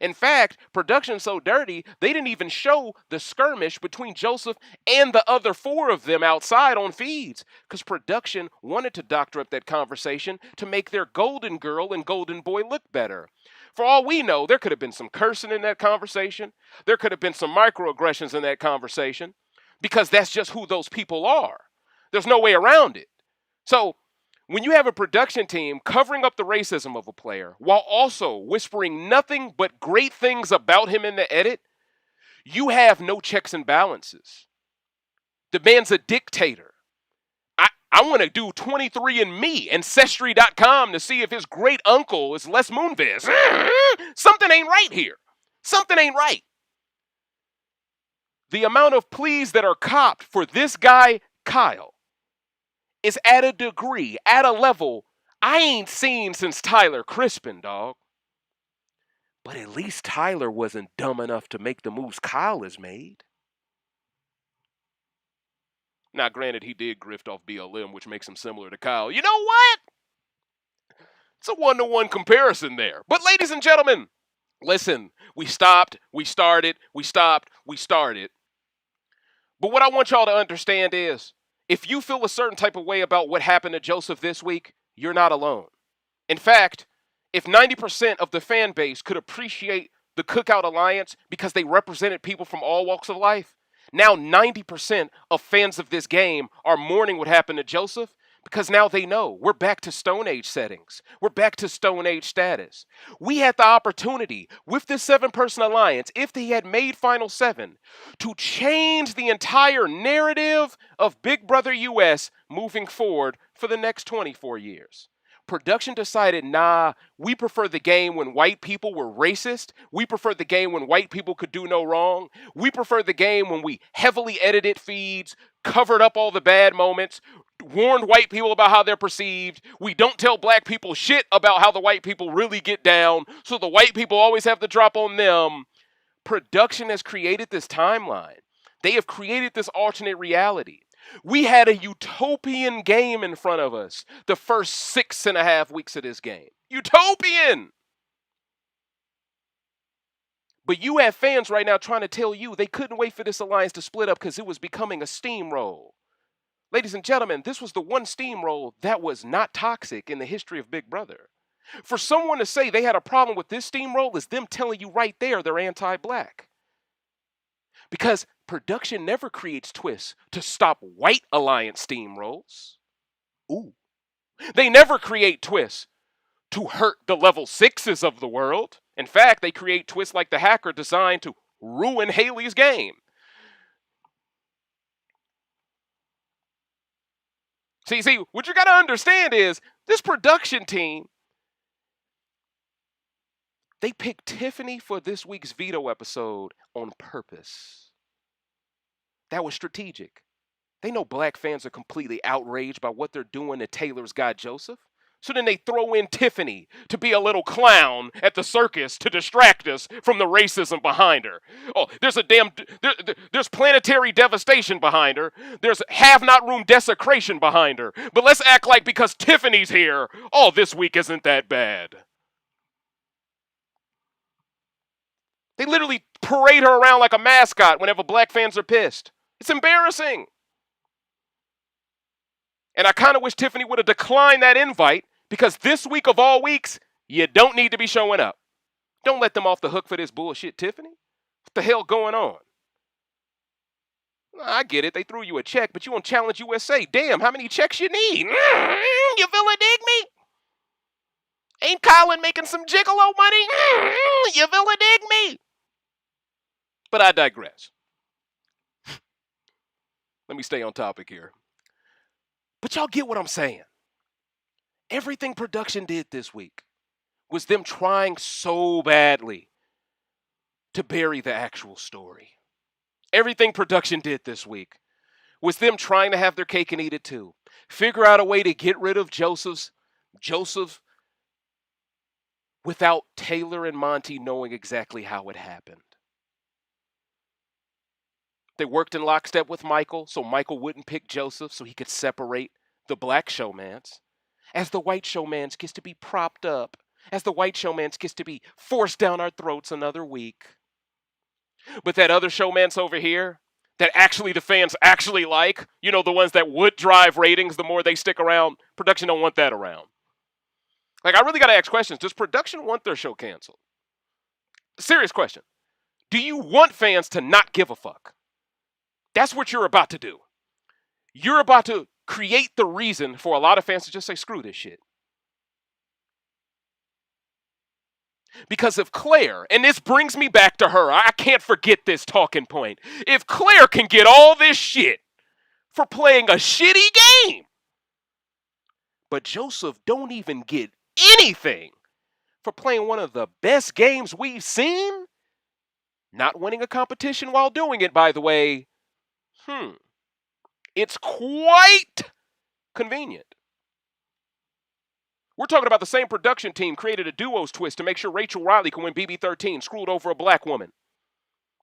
In fact, production's so dirty, they didn't even show the skirmish between Joseph and the other four of them outside on feeds, because production wanted to doctor up that conversation to make their golden girl and golden boy look better. For all we know, there could have been some cursing in that conversation. There could have been some microaggressions in that conversation, because that's just who those people are. There's no way around it. So, when you have a production team covering up the racism of a player while also whispering nothing but great things about him in the edit, you have no checks and balances. The man's a dictator. I want to do 23andMe, Ancestry.com to see if his great uncle is Les Moonves. Something ain't right here. Something ain't right. The amount of pleas that are copped for this guy, Kyle, is at a degree, at a level I ain't seen since Tyler Crispin, dog. But at least Tyler wasn't dumb enough to make the moves Kyle has made. Now, granted, he did grift off BLM, which makes him similar to Kyle. You know what? It's a one-to-one comparison there. But ladies and gentlemen, listen, we stopped, we started, we stopped, we started. But what I want y'all to understand is, if you feel a certain type of way about what happened to Joseph this week, you're not alone. In fact, if 90% of the fan base could appreciate the Cookout Alliance because they represented people from all walks of life, now 90% of fans of this game are mourning what happened to Joseph because now they know we're back to Stone Age settings. We're back to Stone Age status. We had the opportunity with this 7-person alliance, if they had made Final 7, to change the entire narrative of Big Brother US moving forward for the next 24 years. Production decided, nah, we prefer the game when white people were racist. We prefer the game when white people could do no wrong. We prefer the game when we heavily edited feeds, covered up all the bad moments, warned white people about how they're perceived. We don't tell black people shit about how the white people really get down, so the white people always have the drop on them. Production has created this timeline. They have created this alternate reality. We had a utopian game in front of us the first 6.5 weeks of this game. Utopian! But you have fans right now trying to tell you they couldn't wait for this alliance to split up because it was becoming a steamroll. Ladies and gentlemen, this was the one steamroll that was not toxic in the history of Big Brother. For someone to say they had a problem with this steamroll is them telling you right there they're anti-black. Because production never creates twists to stop white alliance steamrolls. Ooh. They never create twists to hurt the level 6s of the world. In fact, they create twists like the hacker designed to ruin Haley's game. See, what you gotta understand is this production team, they picked Tiffany for this week's veto episode on purpose. That was strategic. They know black fans are completely outraged by what they're doing to Taylor's guy Joseph. So then they throw in Tiffany to be a little clown at the circus to distract us from the racism behind her. Oh, there's planetary devastation behind her. There's have-not room desecration behind her. But let's act like because Tiffany's here, oh, this week isn't that bad. They literally parade her around like a mascot whenever black fans are pissed. It's embarrassing. And I kind of wish Tiffany would have declined that invite because this week of all weeks, you don't need to be showing up. Don't let them off the hook for this bullshit, Tiffany. What the hell going on? I get it. They threw you a check, but you on Challenge USA. Damn, how many checks you need? You feel it, dig me? Ain't Colin making some gigolo money? You feel it, dig me? But I digress. Let me stay on topic here. But y'all get what I'm saying. Everything production did this week was them trying so badly to bury the actual story. Everything production did this week was them trying to have their cake and eat it too. Figure out a way to get rid of Joseph without Taylor and Monte knowing exactly how it happened. They worked in lockstep with Michael, so Michael wouldn't pick Joseph so he could separate the black showmans. As the white showmans gets to be propped up. As the white showmans gets to be forced down our throats another week. But that other showmans over here, that actually the fans actually like, you know, the ones that would drive ratings the more they stick around, production don't want that around. Like, I really got to ask questions. Does production want their show canceled? Serious question. Do you want fans to not give a fuck? That's what you're about to do. You're about to create the reason for a lot of fans to just say, screw this shit. Because if Claire, and this brings me back to her, I can't forget this talking point. If Claire can get all this shit for playing a shitty game, but Joseph don't even get anything for playing one of the best games we've seen, not winning a competition while doing it, by the way, it's quite convenient. We're talking about the same production team created a duos twist to make sure Rachel Riley can win BB13, screwed over a black woman.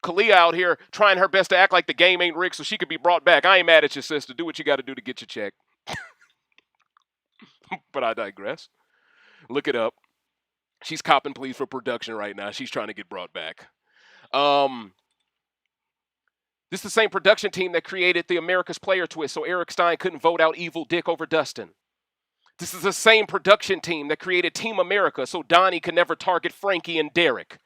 Kalia out here trying her best to act like the game ain't rigged so she could be brought back. I ain't mad at your sister. Do what you got to do to get your check. But I digress. Look it up. She's copping pleas for production right now. She's trying to get brought back. This is the same production team that created the America's Player twist so Eric Stein couldn't vote out Evil Dick over Durston. This is the same production team that created Team America so Donnie could never target Frankie and Derek.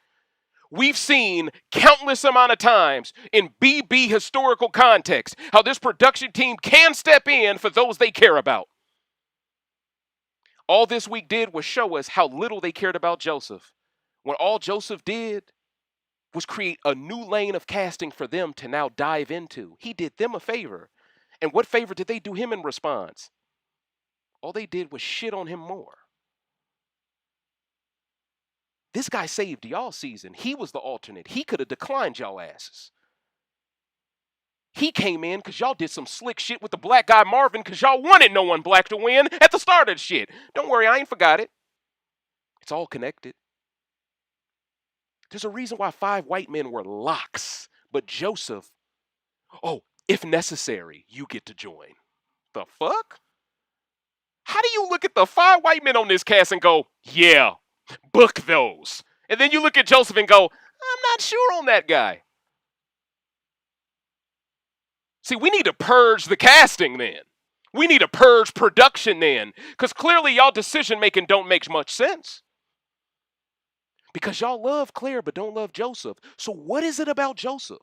We've seen countless amount of times in BB historical context how this production team can step in for those they care about. All this week did was show us how little they cared about Joseph, when all Joseph did was create a new lane of casting for them to now dive into. He did them a favor. And what favor did they do him in response? All they did was shit on him more. This guy saved y'all season. He was the alternate. He could have declined y'all asses. He came in because y'all did some slick shit with the black guy Marvin because y'all wanted no one black to win at the start of the shit. Don't worry, I ain't forgot it. It's all connected. There's a reason why 5 white men were locks, but Joseph, if necessary, you get to join. The fuck? How do you look at the 5 white men on this cast and go, yeah, book those? And then you look at Joseph and go, I'm not sure on that guy. See, we need to purge the casting then. We need to purge production then. Because clearly y'all decision-making don't make much sense. Because y'all love Claire but don't love Joseph. So what is it about Joseph?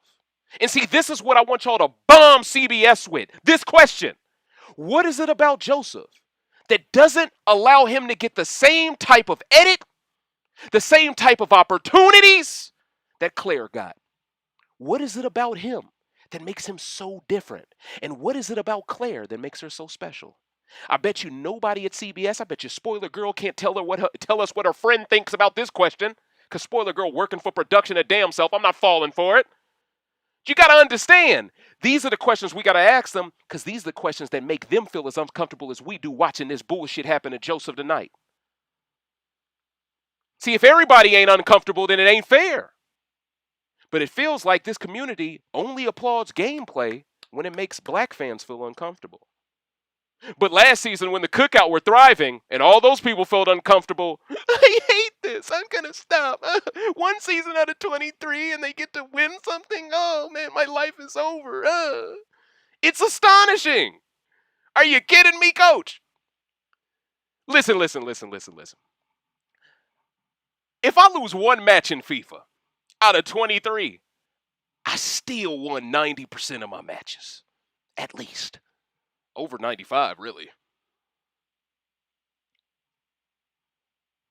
And see, this is what I want y'all to bomb CBS with. This question. What is it about Joseph that doesn't allow him to get the same type of edit, the same type of opportunities that Claire got? What is it about him that makes him so different? And what is it about Claire that makes her so special? I bet you nobody at CBS, I bet you Spoiler Girl can't tell us what her friend thinks about this question. Because Spoiler Girl working for production her damn self, I'm not falling for it. You got to understand, these are the questions we got to ask them because these are the questions that make them feel as uncomfortable as we do watching this bullshit happen to Joseph tonight. See, if everybody ain't uncomfortable, then it ain't fair. But it feels like this community only applauds gameplay when it makes black fans feel uncomfortable. But last season when the Cookout were thriving and all those people felt uncomfortable, I hate this, I'm gonna stop. One season out of 23 and they get to win something? Oh man, my life is over. It's astonishing. Are you kidding me, coach? Listen. If I lose one match in FIFA out of 23, I still won 90% of my matches. At least. Over 95, really.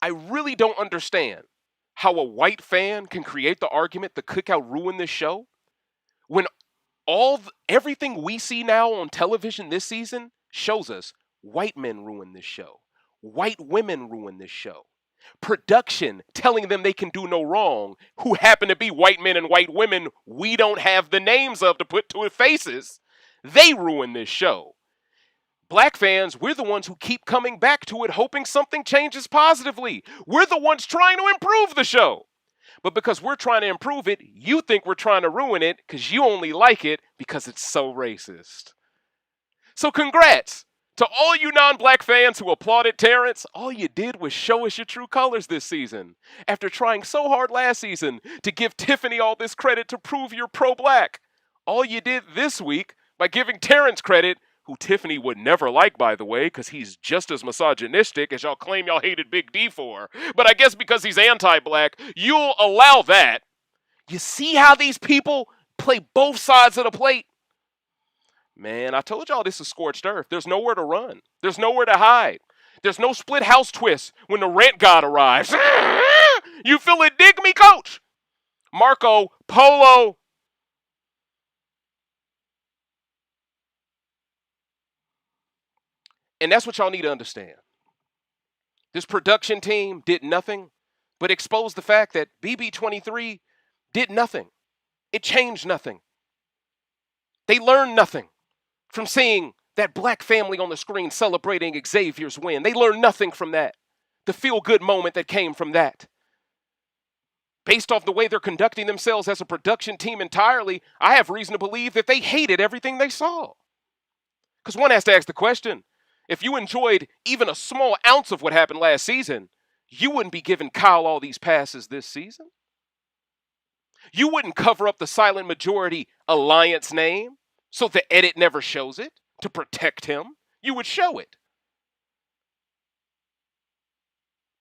I really don't understand how a white fan can create the argument the Cookout ruined this show when everything we see now on television this season shows us white men ruin this show. White women ruin this show. Production telling them they can do no wrong, who happen to be white men and white women we don't have the names of to put to faces. They ruin this show. Black fans, we're the ones who keep coming back to it, hoping something changes positively. We're the ones trying to improve the show. But because we're trying to improve it, you think we're trying to ruin it because you only like it because it's so racist. So congrats to all you non-black fans who applauded Terrance. All you did was show us your true colors this season. After trying so hard last season to give Tiffany all this credit to prove you're pro-black. All you did this week by giving Terrance credit, who Tiffany would never like, by the way, because he's just as misogynistic as y'all claim y'all hated Big D for. But I guess because he's anti-black, you'll allow that. You see how these people play both sides of the plate? Man, I told y'all this is scorched earth. There's nowhere to run. There's nowhere to hide. There's no split house twist when the rant god arrives. You feel it? Dig me, coach. Marco, Polo. And that's what y'all need to understand. This production team did nothing but expose the fact that BB23 did nothing. It changed nothing. They learned nothing from seeing that black family on the screen celebrating Xavier's win. They learned nothing from that. The feel-good moment that came from that. Based off the way they're conducting themselves as a production team entirely, I have reason to believe that they hated everything they saw. Because one has to ask the question, if you enjoyed even a small ounce of what happened last season, you wouldn't be giving Kyle all these passes this season. You wouldn't cover up the silent majority alliance name so the edit never shows it to protect him. You would show it.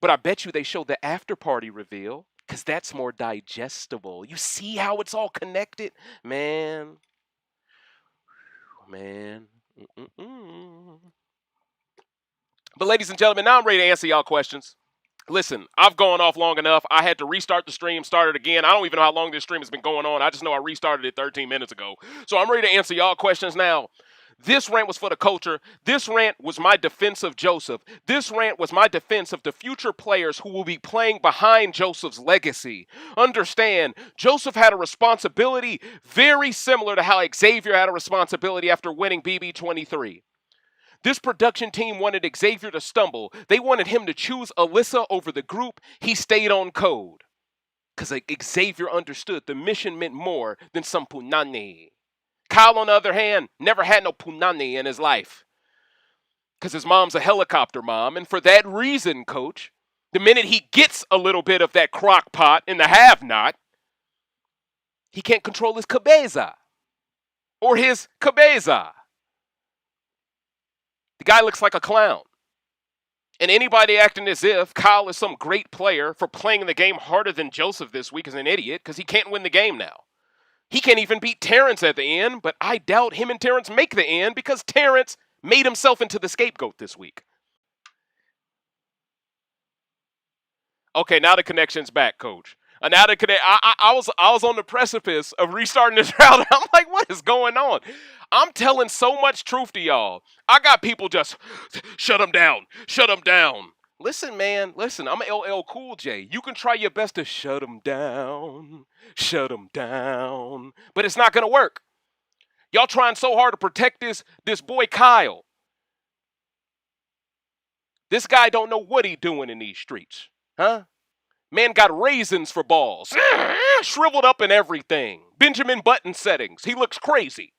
But I bet you they show the after party reveal because that's more digestible. You see how it's all connected? Man. But ladies and gentlemen, now I'm ready to answer y'all questions. Listen, I've gone off long enough. I had to restart the stream, start it again. I don't even know how long this stream has been going on. I just know I restarted it 13 minutes ago. So I'm ready to answer y'all questions now. This rant was for the culture. This rant was my defense of Joseph. This rant was my defense of the future players who will be playing behind Joseph's legacy. Understand, Joseph had a responsibility very similar to how Xavier had a responsibility after winning BB23. This production team wanted Xavier to stumble. They wanted him to choose Alyssa over the group. He stayed on code. Because Xavier understood the mission meant more than some punani. Kyle, on the other hand, never had no punani in his life. Because his mom's a helicopter mom. And for that reason, coach, the minute he gets a little bit of that crock pot in the have-not, he can't control his cabeza. Or his cabeza. The guy looks like a clown. And anybody acting as if Kyle is some great player for playing the game harder than Joseph this week is an idiot because he can't win the game now. He can't even beat Terrance at the end, but I doubt him and Terrance make the end because Terrance made himself into the scapegoat this week. Okay, now the connection's back, coach. Now the I was on the precipice of restarting this route. I'm like, what is going on? I'm telling so much truth to y'all. I got people just, shut them down, shut them down. Listen, man, listen, I'm LL Cool J. You can try your best to shut them down, but it's not going to work. Y'all trying so hard to protect this boy Kyle. This guy don't know what he doing in these streets, huh? Man got raisins for balls, shriveled up and everything. Benjamin Button settings, he looks crazy.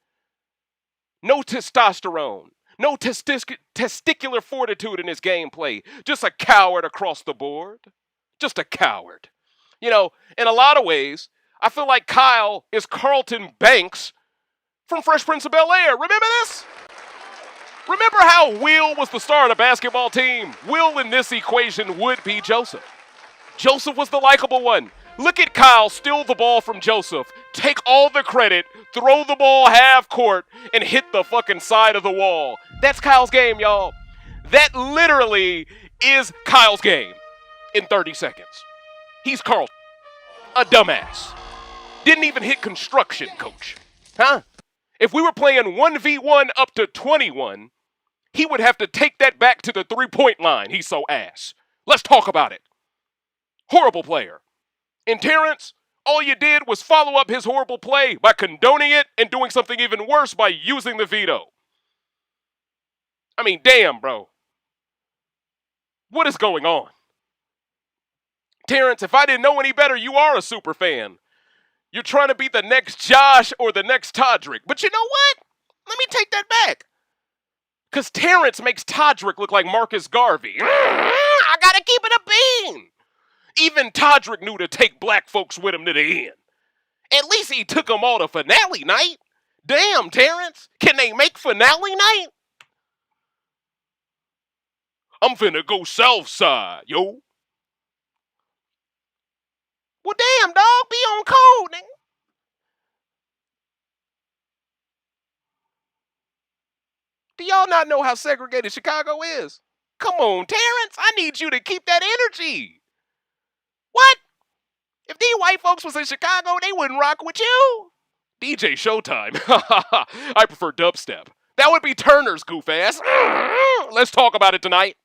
No testosterone. No testicular fortitude in his gameplay. Just a coward across the board. Just a coward. You know, in a lot of ways, I feel like Kyle is Carlton Banks from Fresh Prince of Bel-Air. Remember this? Remember how Will was the star of the basketball team? Will in this equation would be Joseph. Joseph was the likable one. Look at Kyle steal the ball from Joseph, take all the credit, throw the ball half court, and hit the fucking side of the wall. That's Kyle's game, y'all. That literally is Kyle's game in 30 seconds. He's Carlton, a dumbass. Didn't even hit construction, coach. Huh? If we were playing 1v1 up to 21, he would have to take that back to the three-point line. He's so ass. Let's talk about it. Horrible player. And Terrance, all you did was follow up his horrible play by condoning it and doing something even worse by using the veto. I mean, damn, bro. What is going on? Terrance, if I didn't know any better, you are a super fan. You're trying to be the next Josh or the next Todrick. But you know what? Let me take that back. Because Terrance makes Todrick look like Marcus Garvey. I gotta keep it a bean. Even Todrick knew to take black folks with him to the end. At least he took them all to finale night. Damn, Terrance. Can they make finale night? I'm finna go south side, yo. Well, damn, dog. Be on code, nigga. Do y'all not know how segregated Chicago is? Come on, Terrance. I need you to keep that energy. What? If these white folks was in Chicago, they wouldn't rock with you. DJ Showtime. I prefer dubstep. That would be Turner's goof ass. Let's talk about it tonight.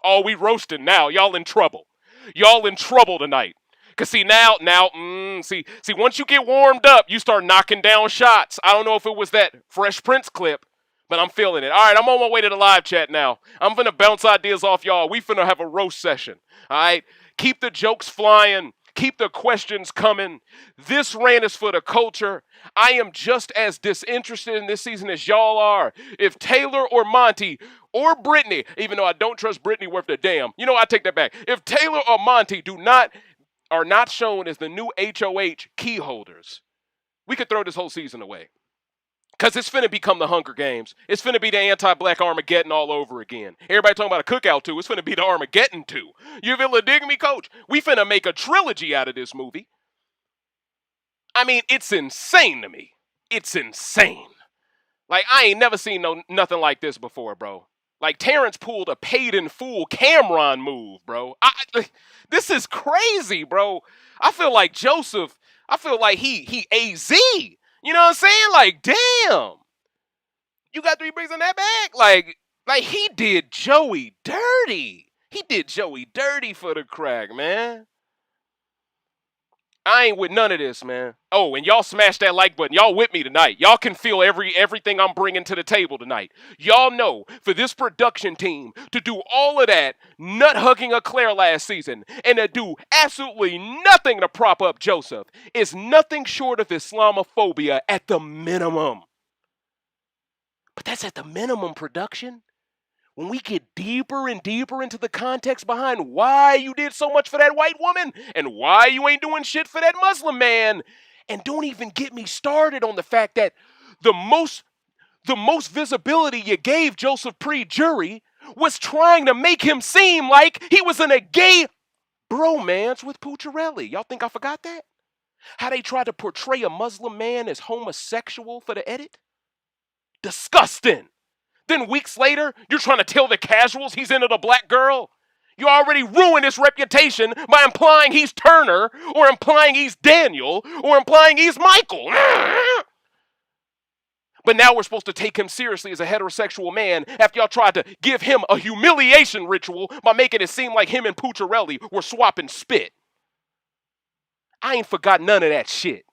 Oh, we roasting now. Y'all in trouble. Y'all in trouble tonight. Cause see see, once you get warmed up, you start knocking down shots. I don't know if it was that Fresh Prince clip, but I'm feeling it. All right, I'm on my way to the live chat now. I'm finna bounce ideas off y'all. We finna have a roast session. All right, keep the jokes flying. Keep the questions coming. This rant is for the culture. I am just as disinterested in this season as y'all are. If Taylor or Monte or Brittany, even though I don't trust Brittany worth a damn, you know, I take that back. If Taylor or Monte are not shown as the new HOH key holders, we could throw this whole season away. Because it's finna become the Hunger Games. It's finna be the anti-black Armageddon all over again. Everybody talking about a cookout too. It's finna be the Armageddon too. You feel dig me, coach? We finna make a trilogy out of this movie. I mean, it's insane to me. It's insane. Like, I ain't never seen nothing like this before, bro. Like, Terrance pulled a paid-in-full Cameron move, bro. This is crazy, bro. I feel like Joseph. I feel like he AZ. You know what I'm saying? Like, damn. You got 3 bricks in that bag? Like he did Joey dirty. He did Joey dirty for the crack, man. I ain't with none of this, man. Oh, and y'all smash that like button. Y'all with me tonight. Y'all can feel everything I'm bringing to the table tonight. Y'all know for this production team to do all of that, nut-hugging a Claire last season, and to do absolutely nothing to prop up Joseph is nothing short of Islamophobia at the minimum. But that's at the minimum, production. When we get deeper and deeper into the context behind why you did so much for that white woman and why you ain't doing shit for that Muslim man, and don't even get me started on the fact that the most visibility you gave Joseph pre-jury was trying to make him seem like he was in a gay bromance with Pucciarelli. Y'all think I forgot that? How they tried to portray a Muslim man as homosexual for the edit? Disgusting. Then weeks later, you're trying to tell the casuals he's into the black girl? You already ruined his reputation by implying he's Turner, or implying he's Daniel, or implying he's Michael. But now we're supposed to take him seriously as a heterosexual man after y'all tried to give him a humiliation ritual by making it seem like him and Pucciarelli were swapping spit. I ain't forgot none of that shit.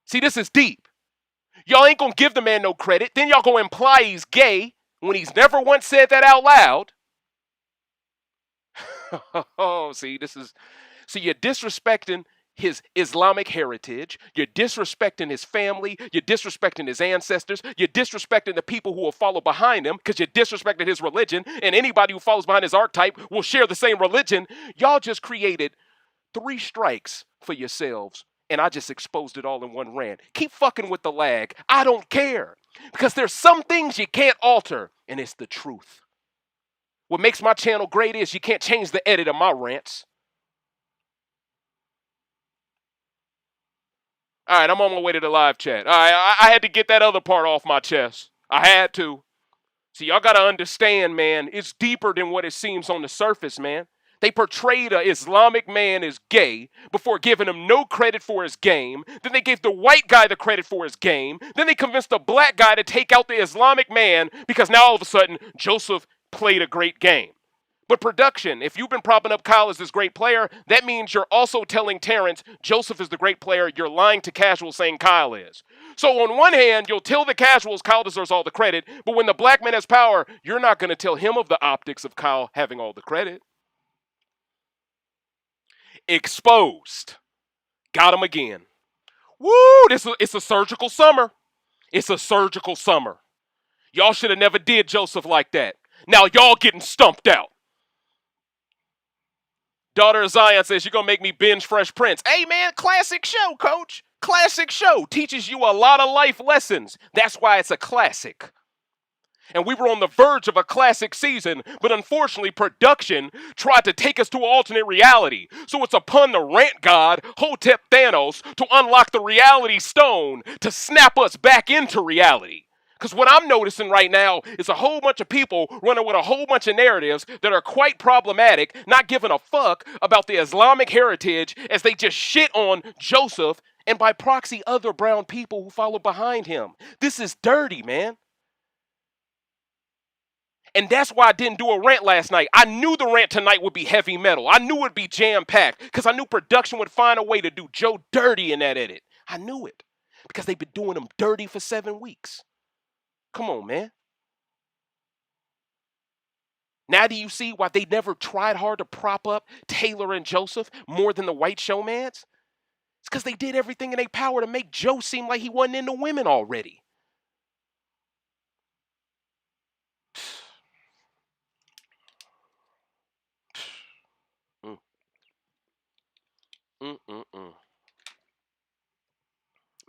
See, this is deep. Y'all ain't gonna give the man no credit. Then y'all gonna imply he's gay when he's never once said that out loud. Oh, see, you're disrespecting his Islamic heritage. You're disrespecting his family. You're disrespecting his ancestors. You're disrespecting the people who will follow behind him because you're disrespecting his religion. And anybody who follows behind his archetype will share the same religion. Y'all just created 3 strikes for yourselves. And I just exposed it all in one rant. Keep fucking with the lag. I don't care. Because there's some things you can't alter, and it's the truth. What makes my channel great is you can't change the edit of my rants. All right, I'm on my way to the live chat. All right, I had to get that other part off my chest. I had to. See, y'all got to understand, man, it's deeper than what it seems on the surface, man. They portrayed an Islamic man as gay before giving him no credit for his game. Then they gave the white guy the credit for his game. Then they convinced the black guy to take out the Islamic man because now all of a sudden Joseph played a great game. But production, if you've been propping up Kyle as this great player, that means you're also telling Terrance Joseph is the great player. You're lying to casuals saying Kyle is. So on one hand, you'll tell the casuals Kyle deserves all the credit, but when the black man has power, you're not going to tell him of the optics of Kyle having all the credit. Exposed. Got him again. Woo! It's a surgical summer. It's a surgical summer. Y'all should have never did Joseph like that. Now y'all getting stumped out. Daughter of Zion says, you're going to make me binge Fresh Prince. Hey, man, classic show, coach. Classic show. Teaches you a lot of life lessons. That's why it's a classic. And we were on the verge of a classic season, but unfortunately, production tried to take us to an alternate reality. So it's upon the rant god, Hotep Thanos, to unlock the reality stone to snap us back into reality. Because what I'm noticing right now is a whole bunch of people running with a whole bunch of narratives that are quite problematic, not giving a fuck about the Islamic heritage as they just shit on Joseph and by proxy other brown people who follow behind him. This is dirty, man. And that's why I didn't do a rant last night. I knew the rant tonight would be heavy metal. I knew it would be jam-packed because I knew production would find a way to do Joe dirty in that edit. I knew it because they've been doing him dirty for 7 weeks. Come on, man. Now do you see why they never tried hard to prop up Taylor and Joseph more than the white showmans? It's because they did everything in their power to make Joe seem like he wasn't into women already.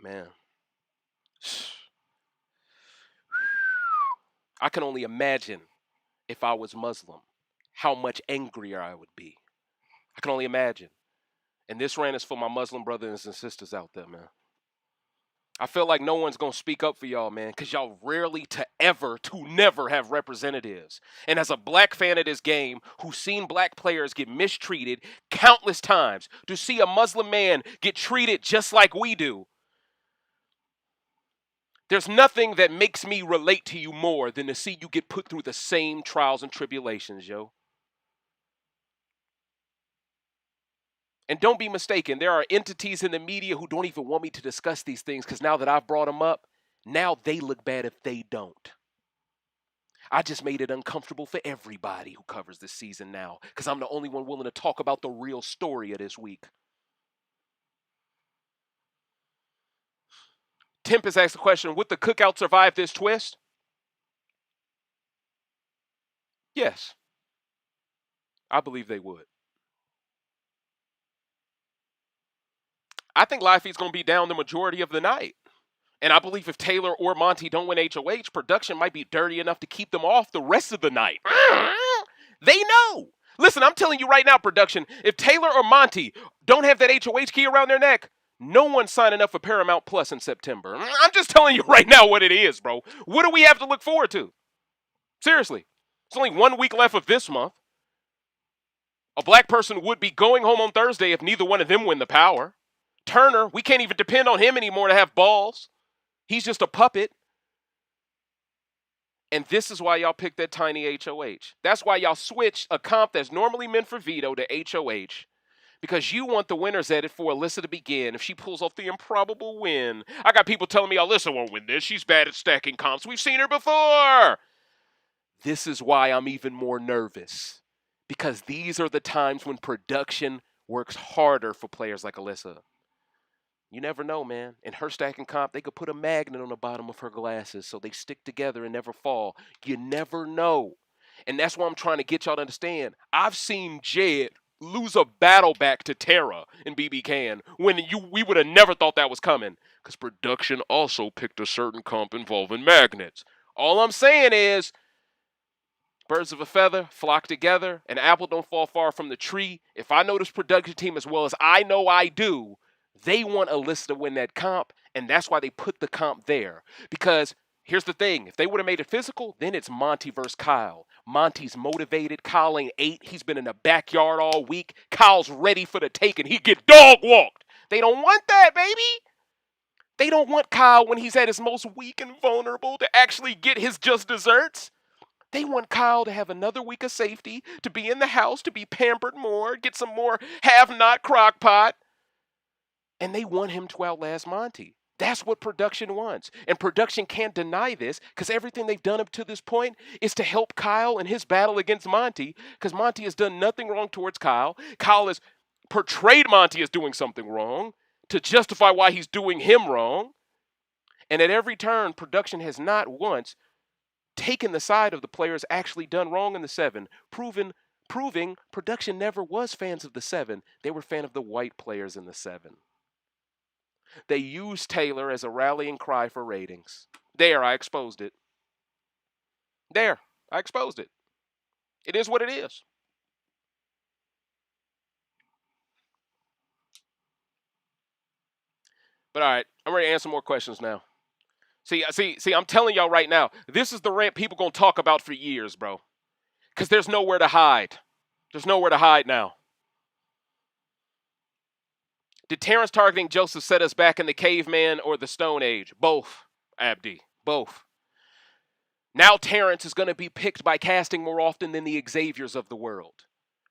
Man. I can only imagine if I was Muslim, how much angrier I would be. I can only imagine. And this rant is for my Muslim brothers and sisters out there, man. I feel like no one's going to speak up for y'all, man, because y'all rarely to never have representatives. And as a black fan of this game who's seen black players get mistreated countless times, to see a Muslim man get treated just like we do, there's nothing that makes me relate to you more than to see you get put through the same trials and tribulations, yo. And don't be mistaken, there are entities in the media who don't even want me to discuss these things because now that I've brought them up, now they look bad if they don't. I just made it uncomfortable for everybody who covers this season now because I'm the only one willing to talk about the real story of this week. Tempest asked the question, would the cookout survive this twist? Yes. I believe they would. I think live feed's going to be down the majority of the night. And I believe if Taylor or Monte don't win HOH, production might be dirty enough to keep them off the rest of the night. They know. Listen, I'm telling you right now, production, if Taylor or Monte don't have that HOH key around their neck, no one's signing up for Paramount Plus in September. I'm just telling you right now what it is, bro. What do we have to look forward to? Seriously. It's only 1 week left of this month. A black person would be going home on Thursday if neither one of them win the power. Turner, we can't even depend on him anymore to have balls. He's just a puppet. And this is why y'all picked that tiny HOH. That's why y'all switched a comp that's normally meant for veto to HOH. Because you want the winner's edit for Alyssa to begin if she pulls off the improbable win. I got people telling me Alyssa won't win this. She's bad at stacking comps. We've seen her before. This is why I'm even more nervous. Because these are the times when production works harder for players like Alyssa. You never know, man. In her stacking comp, they could put a magnet on the bottom of her glasses so they stick together and never fall. You never know. And that's why I'm trying to get y'all to understand. I've seen Jed lose a battle back to Tara in BB Can when we would have never thought that was coming. Because production also picked a certain comp involving magnets. All I'm saying is, birds of a feather flock together. An apple don't fall far from the tree. If I know this production team as well as I know I do, they want Alyssa to win that comp, and that's why they put the comp there. Because here's the thing. If they would have made it physical, then it's Monte versus Kyle. Monte's motivated. Kyle ain't 8. He's been in the backyard all week. Kyle's ready for the take, and he get dog walked. They don't want that, baby. They don't want Kyle when he's at his most weak and vulnerable to actually get his just desserts. They want Kyle to have another week of safety, to be in the house, to be pampered more, get some more have-not crock pot. And they want him to outlast Monte. That's what production wants. And production can't deny this because everything they've done up to this point is to help Kyle in his battle against Monte because Monte has done nothing wrong towards Kyle. Kyle has portrayed Monte as doing something wrong to justify why he's doing him wrong. And at every turn, production has not once taken the side of the players actually done wrong in the 7, proving production never was fans of the 7. They were fan of the white players in the 7. They used Taylor as a rallying cry for ratings. There, I exposed it. There, I exposed it. It is what it is. But all right, I'm ready to answer more questions now. See, I'm telling y'all right now, this is the rant people gonna talk about for years, bro. Because there's nowhere to hide. There's nowhere to hide now. Did Terrance targeting Joseph set us back in the caveman or the Stone Age? Both, Abdi. Both. Now Terrance is going to be picked by casting more often than the Xaviers of the world.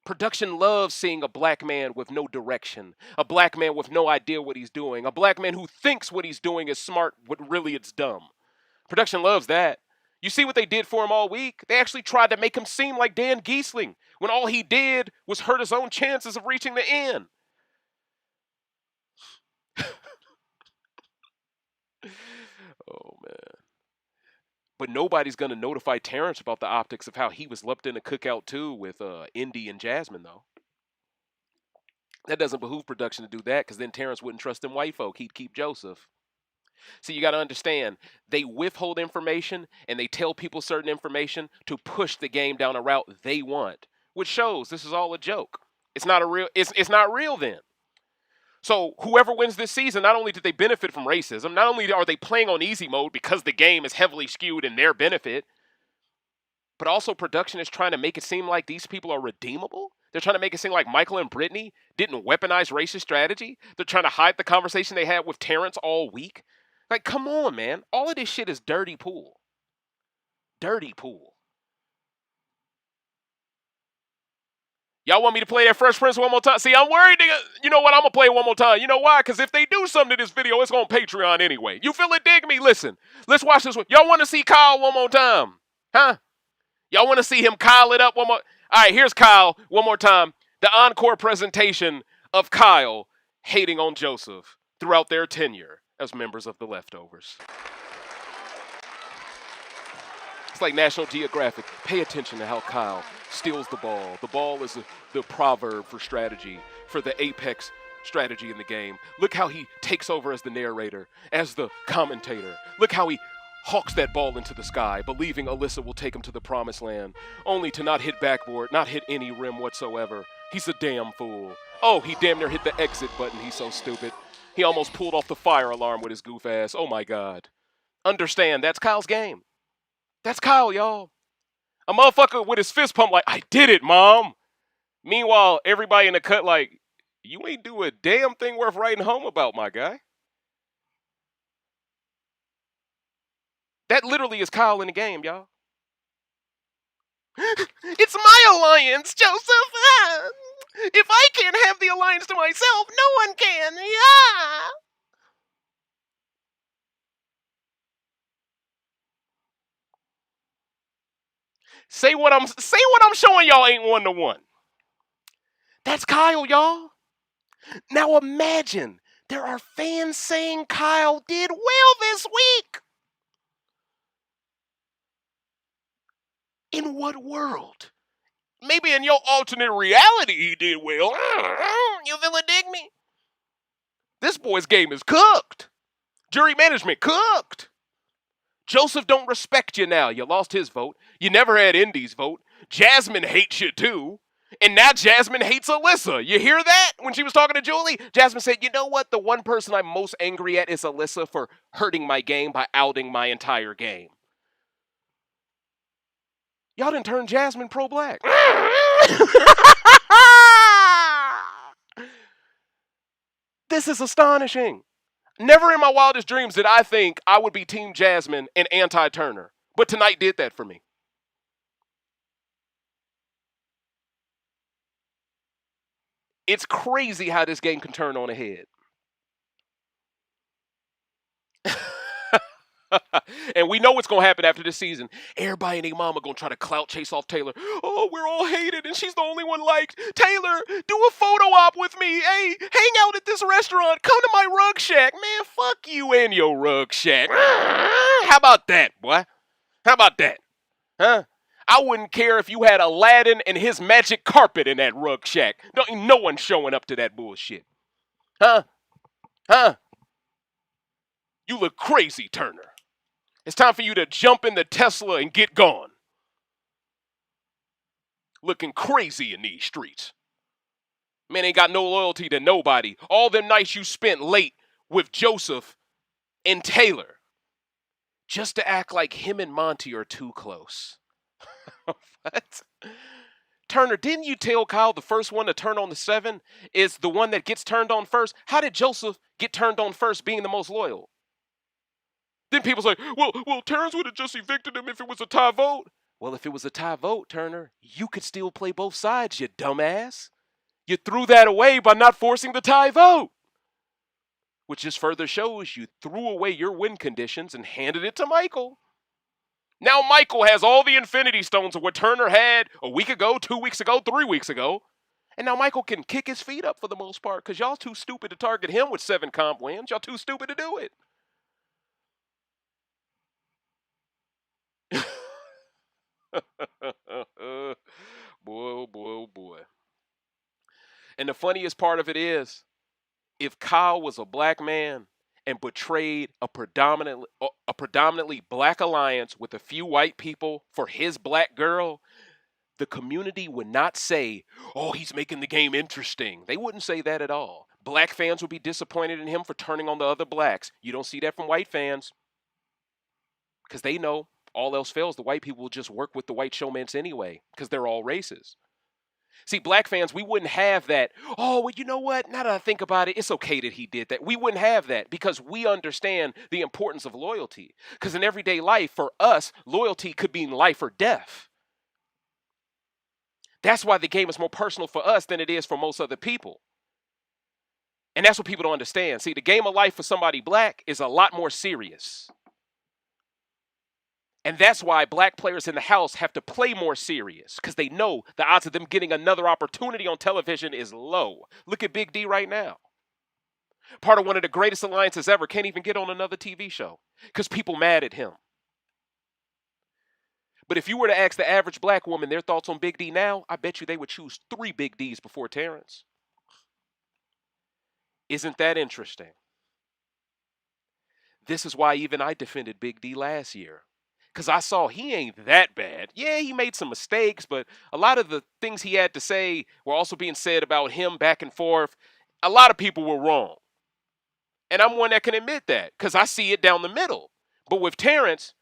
Production loves seeing a black man with no direction, a black man with no idea what he's doing, a black man who thinks what he's doing is smart, but really it's dumb. Production loves that. You see what they did for him all week? They actually tried to make him seem like Dan Giesling, when all he did was hurt his own chances of reaching the end. Oh, man. But nobody's going to notify Terrance about the optics of how he was lumped in a cookout, too, with Indy and Jasmine, though. That doesn't behoove production to do that, because then Terrance wouldn't trust them white folk. He'd keep Joseph. So you got to understand, they withhold information, and they tell people certain information to push the game down a route they want, which shows this is all a joke. It's not not real then. So whoever wins this season, not only did they benefit from racism, not only are they playing on easy mode because the game is heavily skewed in their benefit, but also production is trying to make it seem like these people are redeemable. They're trying to make it seem like Michael and Brittany didn't weaponize racist strategy. They're trying to hide the conversation they had with Terrance all week. Like, come on, man. All of this shit is dirty pool. Dirty pool. Y'all want me to play that Fresh Prince one more time? See, I'm worried. You know what? I'm going to play it one more time. You know why? Because if they do something to this video, it's on Patreon anyway. You feel it? Dig me? Listen. Let's watch this one. Y'all want to see Kyle one more time? Huh? Y'all want to see him Kyle it up one more? All right, here's Kyle one more time. The encore presentation of Kyle hating on Joseph throughout their tenure as members of the Leftovers. It's like National Geographic. Pay attention to how Kyle steals the ball. The ball is the proverb for strategy, for the apex strategy in the game. Look how he takes over as the narrator, as the commentator. Look how he hawks that ball into the sky, believing Alyssa will take him to the promised land, only to not hit backboard, not hit any rim whatsoever. He's a damn fool. Oh, he damn near hit the exit button. He's so stupid. He almost pulled off the fire alarm with his goof ass. Oh, my God. Understand, that's Kyle's game. That's Kyle, y'all. A motherfucker with his fist pumped like, I did it, Mom. Meanwhile, everybody in the cut like, you ain't do a damn thing worth writing home about, my guy. That literally is Kyle in the game, y'all. It's my alliance, Joseph. If I can't have the alliance to myself, no one can. Yeah. Say what I'm showing y'all ain't 1-to-1. That's Kyle, y'all. Now imagine there are fans saying Kyle did well this week. In what world? Maybe in your alternate reality he did well. You feel it, dig me? This boy's game is cooked. Jury management cooked. Joseph don't respect you now. You lost his vote. You never had Indy's vote. Jasmine hates you too. And now Jasmine hates Alyssa. You hear that? When she was talking to Julie, Jasmine said, you know what? The one person I'm most angry at is Alyssa for hurting my game by outing my entire game. Y'all done turned Jasmine pro-black. This is astonishing. Never in my wildest dreams did I think I would be Team Jasmine and anti-Turner. But tonight did that for me. It's crazy how this game can turn on a head. And we know what's going to happen after this season. Everybody and their mama going to try to clout chase off Taylor. Oh, we're all hated and she's the only one liked. Taylor, do a photo op with me. Hey, hang out at this restaurant. Come to my rug shack. Man, fuck you and your rug shack. How about that, boy? How about that? Huh? I wouldn't care if you had Aladdin and his magic carpet in that rug shack. No one showing up to that bullshit. Huh? Huh? You look crazy, Turner. It's time for you to jump in the Tesla and get gone. Looking crazy in these streets. Man ain't got no loyalty to nobody. All them nights you spent late with Joseph and Taylor. Just to act like him and Monty are too close. What? Turner, didn't you tell Kyle the first one to turn on the 7 is the one that gets turned on first? How did Joseph get turned on first being the most loyal? Then people say, well, Terrance would have just evicted him if it was a tie vote. Well, if it was a tie vote, Turner, you could still play both sides, you dumbass. You threw that away by not forcing the tie vote. Which just further shows you threw away your win conditions and handed it to Michael. Now Michael has all the Infinity Stones of what Turner had a week ago, 2 weeks ago, 3 weeks ago. And now Michael can kick his feet up for the most part because y'all too stupid to target him with 7 comp wins. Y'all too stupid to do it. Boy, oh boy, oh boy. And the funniest part of it is, if Kyle was a black man and betrayed a predominantly black alliance with a few white people for his black girl, the community would not say, oh, he's making the game interesting. They wouldn't say that at all. Black fans would be disappointed in him for turning on the other blacks. You don't see that from white fans because they know all else fails, the white people will just work with the white showmans anyway because they're all racist. See, black fans, we wouldn't have that. Oh, well, you know what? Now that I think about it, it's okay that he did that. We wouldn't have that because we understand the importance of loyalty. Because in everyday life, for us, loyalty could mean life or death. That's why the game is more personal for us than it is for most other people. And that's what people don't understand. See, the game of life for somebody black is a lot more serious. And that's why black players in the house have to play more serious because they know the odds of them getting another opportunity on television is low. Look at Big D right now. Part of one of the greatest alliances ever, can't even get on another TV show because people mad at him. But if you were to ask the average black woman their thoughts on Big D now, I bet you they would choose 3 Big Ds before Terrance. Isn't that interesting? This is why even I defended Big D last year. Because I saw he ain't that bad. Yeah, he made some mistakes, but a lot of the things he had to say were also being said about him back and forth. A lot of people were wrong. And I'm one that can admit that because I see it down the middle. But with Terrance,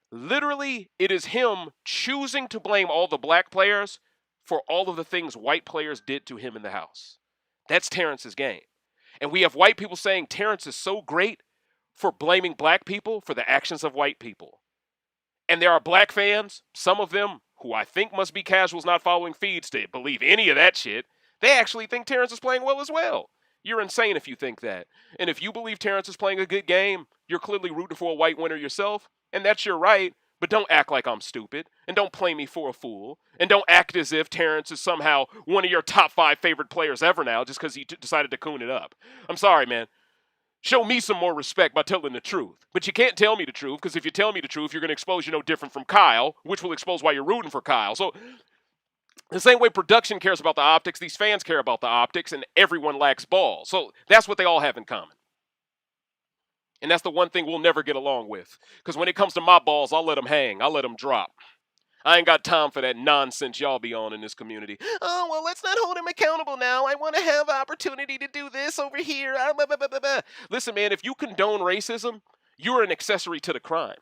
literally it is him choosing to blame all the black players for all of the things white players did to him in the house. That's Terrance's game. And we have white people saying Terrance is so great for blaming black people for the actions of white people. And there are black fans, some of them who I think must be casuals not following feeds to believe any of that shit. They actually think Terrance is playing well as well. You're insane if you think that. And if you believe Terrance is playing a good game, you're clearly rooting for a white winner yourself. And that's your right, but don't act like I'm stupid. And don't play me for a fool. And don't act as if Terrance is somehow one of your top 5 favorite players ever now just because he decided to coon it up. I'm sorry, man. Show me some more respect by telling the truth. But you can't tell me the truth, because if you tell me the truth, you're going to expose you're no different from Kyle, which will expose why you're rooting for Kyle. So the same way production cares about the optics, these fans care about the optics, and everyone lacks balls. So that's what they all have in common. And that's the one thing we'll never get along with. Because when it comes to my balls, I'll let them hang. I'll let them drop. I ain't got time for that nonsense y'all be on in this community. Oh, well, let's not hold him accountable now. I want to have opportunity to do this over here. Blah, blah, blah, blah, blah. Listen, man, if you condone racism, you're an accessory to the crime.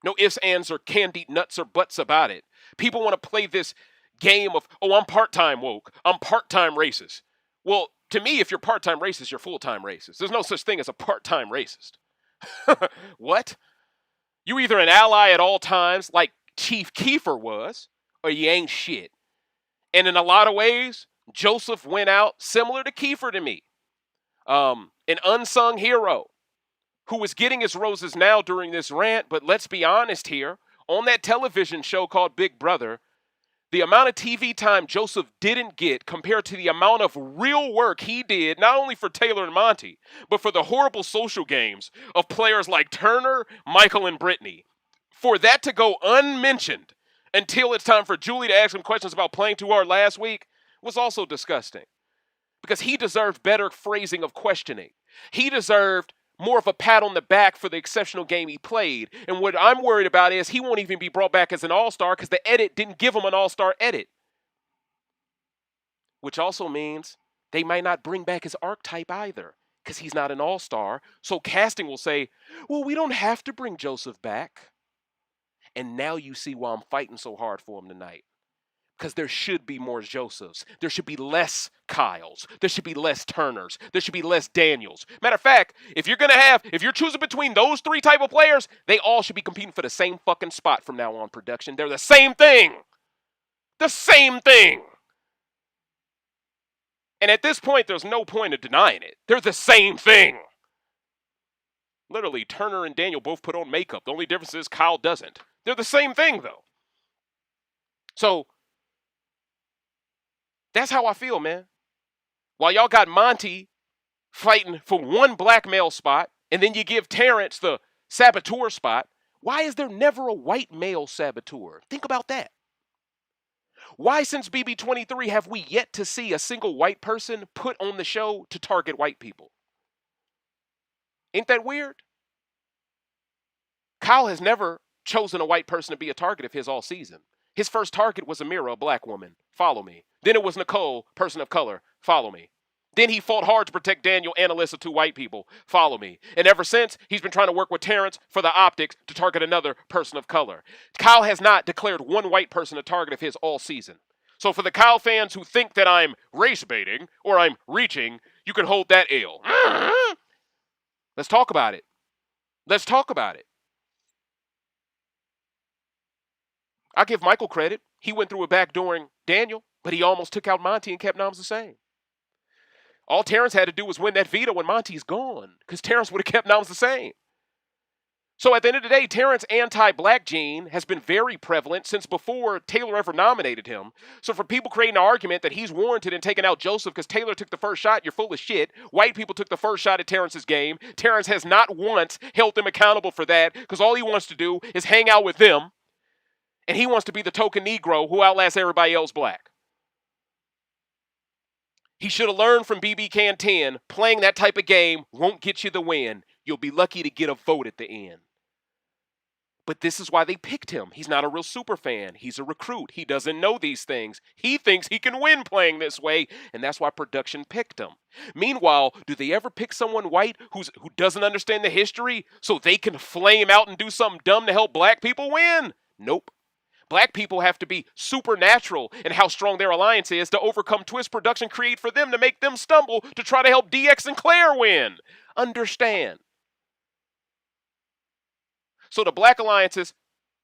No ifs, ands, or candied nuts or buts about it. People want to play this game of, oh, I'm part-time woke. I'm part-time racist. Well, to me, if you're part-time racist, you're full-time racist. There's no such thing as a part-time racist. What? You either an ally at all times, like Chief Kiefer was, or you ain't shit. And in a lot of ways, Joseph went out, similar to Kiefer to me, an unsung hero who is getting his roses now during this rant, but let's be honest here. On that television show called Big Brother, the amount of TV time Joseph didn't get compared to the amount of real work he did, not only for Taylor and Monte, but for the horrible social games of players like Turner, Michael, and Brittany. For that to go unmentioned until it's time for Julie to ask him questions about playing too hard last week was also disgusting. Because he deserved better phrasing of questioning. He deserved more of a pat on the back for the exceptional game he played. And what I'm worried about is he won't even be brought back as an all-star because the edit didn't give him an all-star edit. Which also means they might not bring back his archetype either because he's not an all-star. So casting will say, well, we don't have to bring Joseph back. And now you see why I'm fighting so hard for him tonight. Because there should be more Josephs. There should be less Kyles. There should be less Turners. There should be less Daniels. Matter of fact, if you're choosing between those three type of players, they all should be competing for the same fucking spot from now on, production. They're the same thing. The same thing. And at this point, there's no point of denying it. They're the same thing. Literally, Turner and Daniel both put on makeup. The only difference is Kyle doesn't. They're the same thing, though. So, that's how I feel, man. While y'all got Monte fighting for one black male spot, and then you give Terrance the saboteur spot, why is there never a white male saboteur? Think about that. Why, since BB23, have we yet to see a single white person put on the show to target white people? Ain't that weird? Kyle has never chosen a white person to be a target of his all season. His first target was Ameerah, a black woman. Follow me. Then it was Nicole, person of color. Follow me. Then he fought hard to protect Daniel and Alyssa, two white people. Follow me. And ever since, he's been trying to work with Terrance for the optics to target another person of color. Kyle has not declared one white person a target of his all season. So for the Kyle fans who think that I'm race baiting or I'm reaching, you can hold that ale. Let's talk about it. Let's talk about it. I give Michael credit. He went through a backdooring Daniel, but he almost took out Monte and kept noms the same. All Terrance had to do was win that veto when Monte's gone, because Terrance would have kept noms the same. So at the end of the day, Terrance's anti-black gene has been very prevalent since before Taylor ever nominated him. So for people creating an argument that he's warranted in taking out Joseph because Taylor took the first shot, you're full of shit. White people took the first shot at Terrance's game. Terrance has not once held them accountable for that because all he wants to do is hang out with them. And he wants to be the token Negro who outlasts everybody else black. He should have learned from BB Can 10, playing that type of game won't get you the win. You'll be lucky to get a vote at the end. But this is why they picked him. He's not a real super fan. He's a recruit. He doesn't know these things. He thinks he can win playing this way, and that's why production picked him. Meanwhile, do they ever pick someone white who doesn't understand the history so they can flame out and do something dumb to help black people win? Nope. Black people have to be supernatural in how strong their alliance is to overcome twist production create for them to make them stumble to try to help DX and Claire win. Understand. So the black alliances,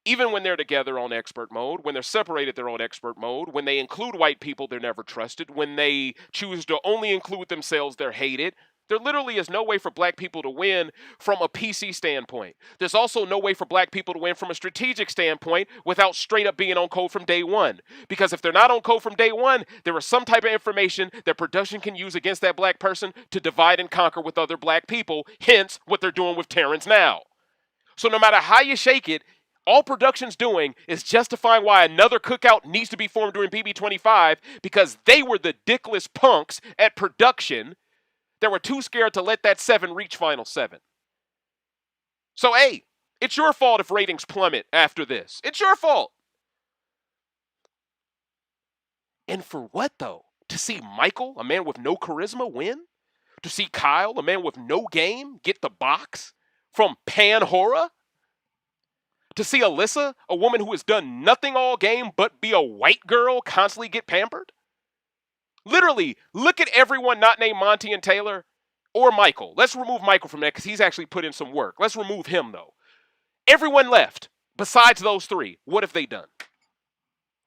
even when they're together on expert mode, when they're separated, they're on expert mode. When they include white people, they're never trusted. When they choose to only include themselves, they're hated. There literally is no way for black people to win from a PC standpoint. There's also no way for black people to win from a strategic standpoint without straight up being on code from day one. Because if they're not on code from day one, there is some type of information that production can use against that black person to divide and conquer with other black people, hence what they're doing with Terrance now. So no matter how you shake it, all production's doing is justifying why another cookout needs to be formed during BB25 because they were the dickless punks at production that were too scared to let that 7 reach Final 7. So, hey, it's your fault if ratings plummet after this. It's your fault. And for what, though? To see Michael, a man with no charisma, win? To see Kyle, a man with no game, get the box from Pan-Hora? To see Alyssa, a woman who has done nothing all game but be a white girl, constantly get pampered? Literally, look at everyone not named Monte and Taylor or Michael. Let's remove Michael from that because he's actually put in some work. Let's remove him, though. Everyone left besides those three. What have they done?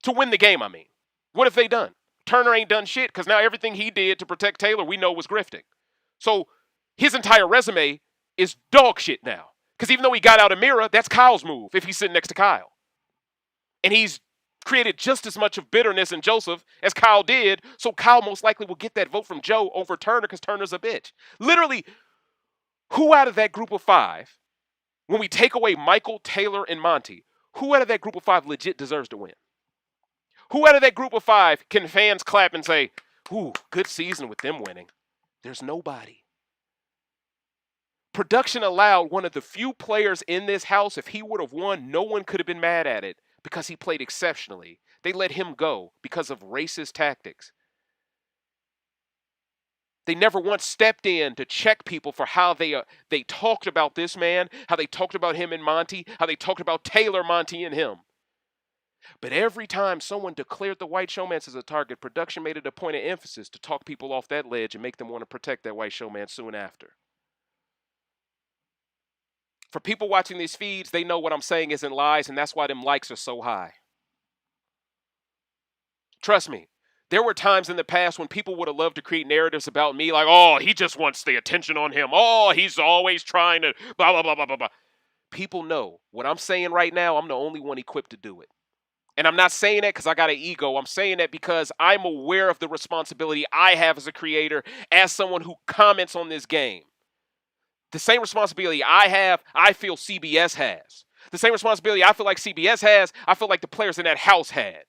To win the game, I mean. What have they done? Turner ain't done shit because now everything he did to protect Taylor we know was grifting. So his entire resume is dog shit now. Because even though he got out Ameerah, that's Kyle's move if he's sitting next to Kyle. And he's created just as much of bitterness in Joseph as Kyle did, so Kyle most likely will get that vote from Joe over Turner because Turner's a bitch. Literally, who out of that group of 5, when we take away Michael, Taylor, and Monte, who out of that group of 5 legit deserves to win? Who out of that group of 5 can fans clap and say, ooh, good season with them winning? There's nobody. Production allowed one of the few players in this house, if he would have won, no one could have been mad at it because he played exceptionally. They let him go because of racist tactics. They never once stepped in to check people for how they talked about this man, how they talked about him and Monte, how they talked about Taylor, Monte, and him. But every time someone declared the white showman as a target, production made it a point of emphasis to talk people off that ledge and make them want to protect that white showman soon after. For people watching these feeds, they know what I'm saying isn't lies, and that's why them likes are so high. Trust me, there were times in the past when people would have loved to create narratives about me like, oh, he just wants the attention on him. Oh, he's always trying to blah, blah, blah, blah, blah, blah. People know what I'm saying right now, I'm the only one equipped to do it. And I'm not saying that because I got an ego. I'm saying that because I'm aware of the responsibility I have as a creator, as someone who comments on this game. The same responsibility I have, I feel CBS has. The same responsibility I feel like CBS has, I feel like the players in that house had.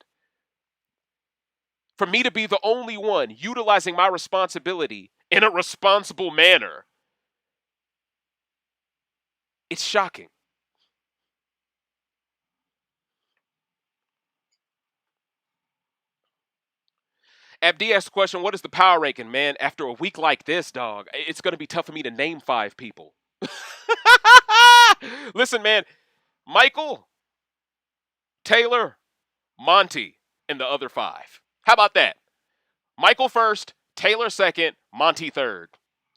For me to be the only one utilizing my responsibility in a responsible manner, it's shocking. Abdi asked the question, what is the power ranking, man? After a week like this, dog, it's going to be tough for me to name 5 people. Listen, man, Michael, Taylor, Monte, and the other 5. How about that? Michael first, Taylor second, Monte third.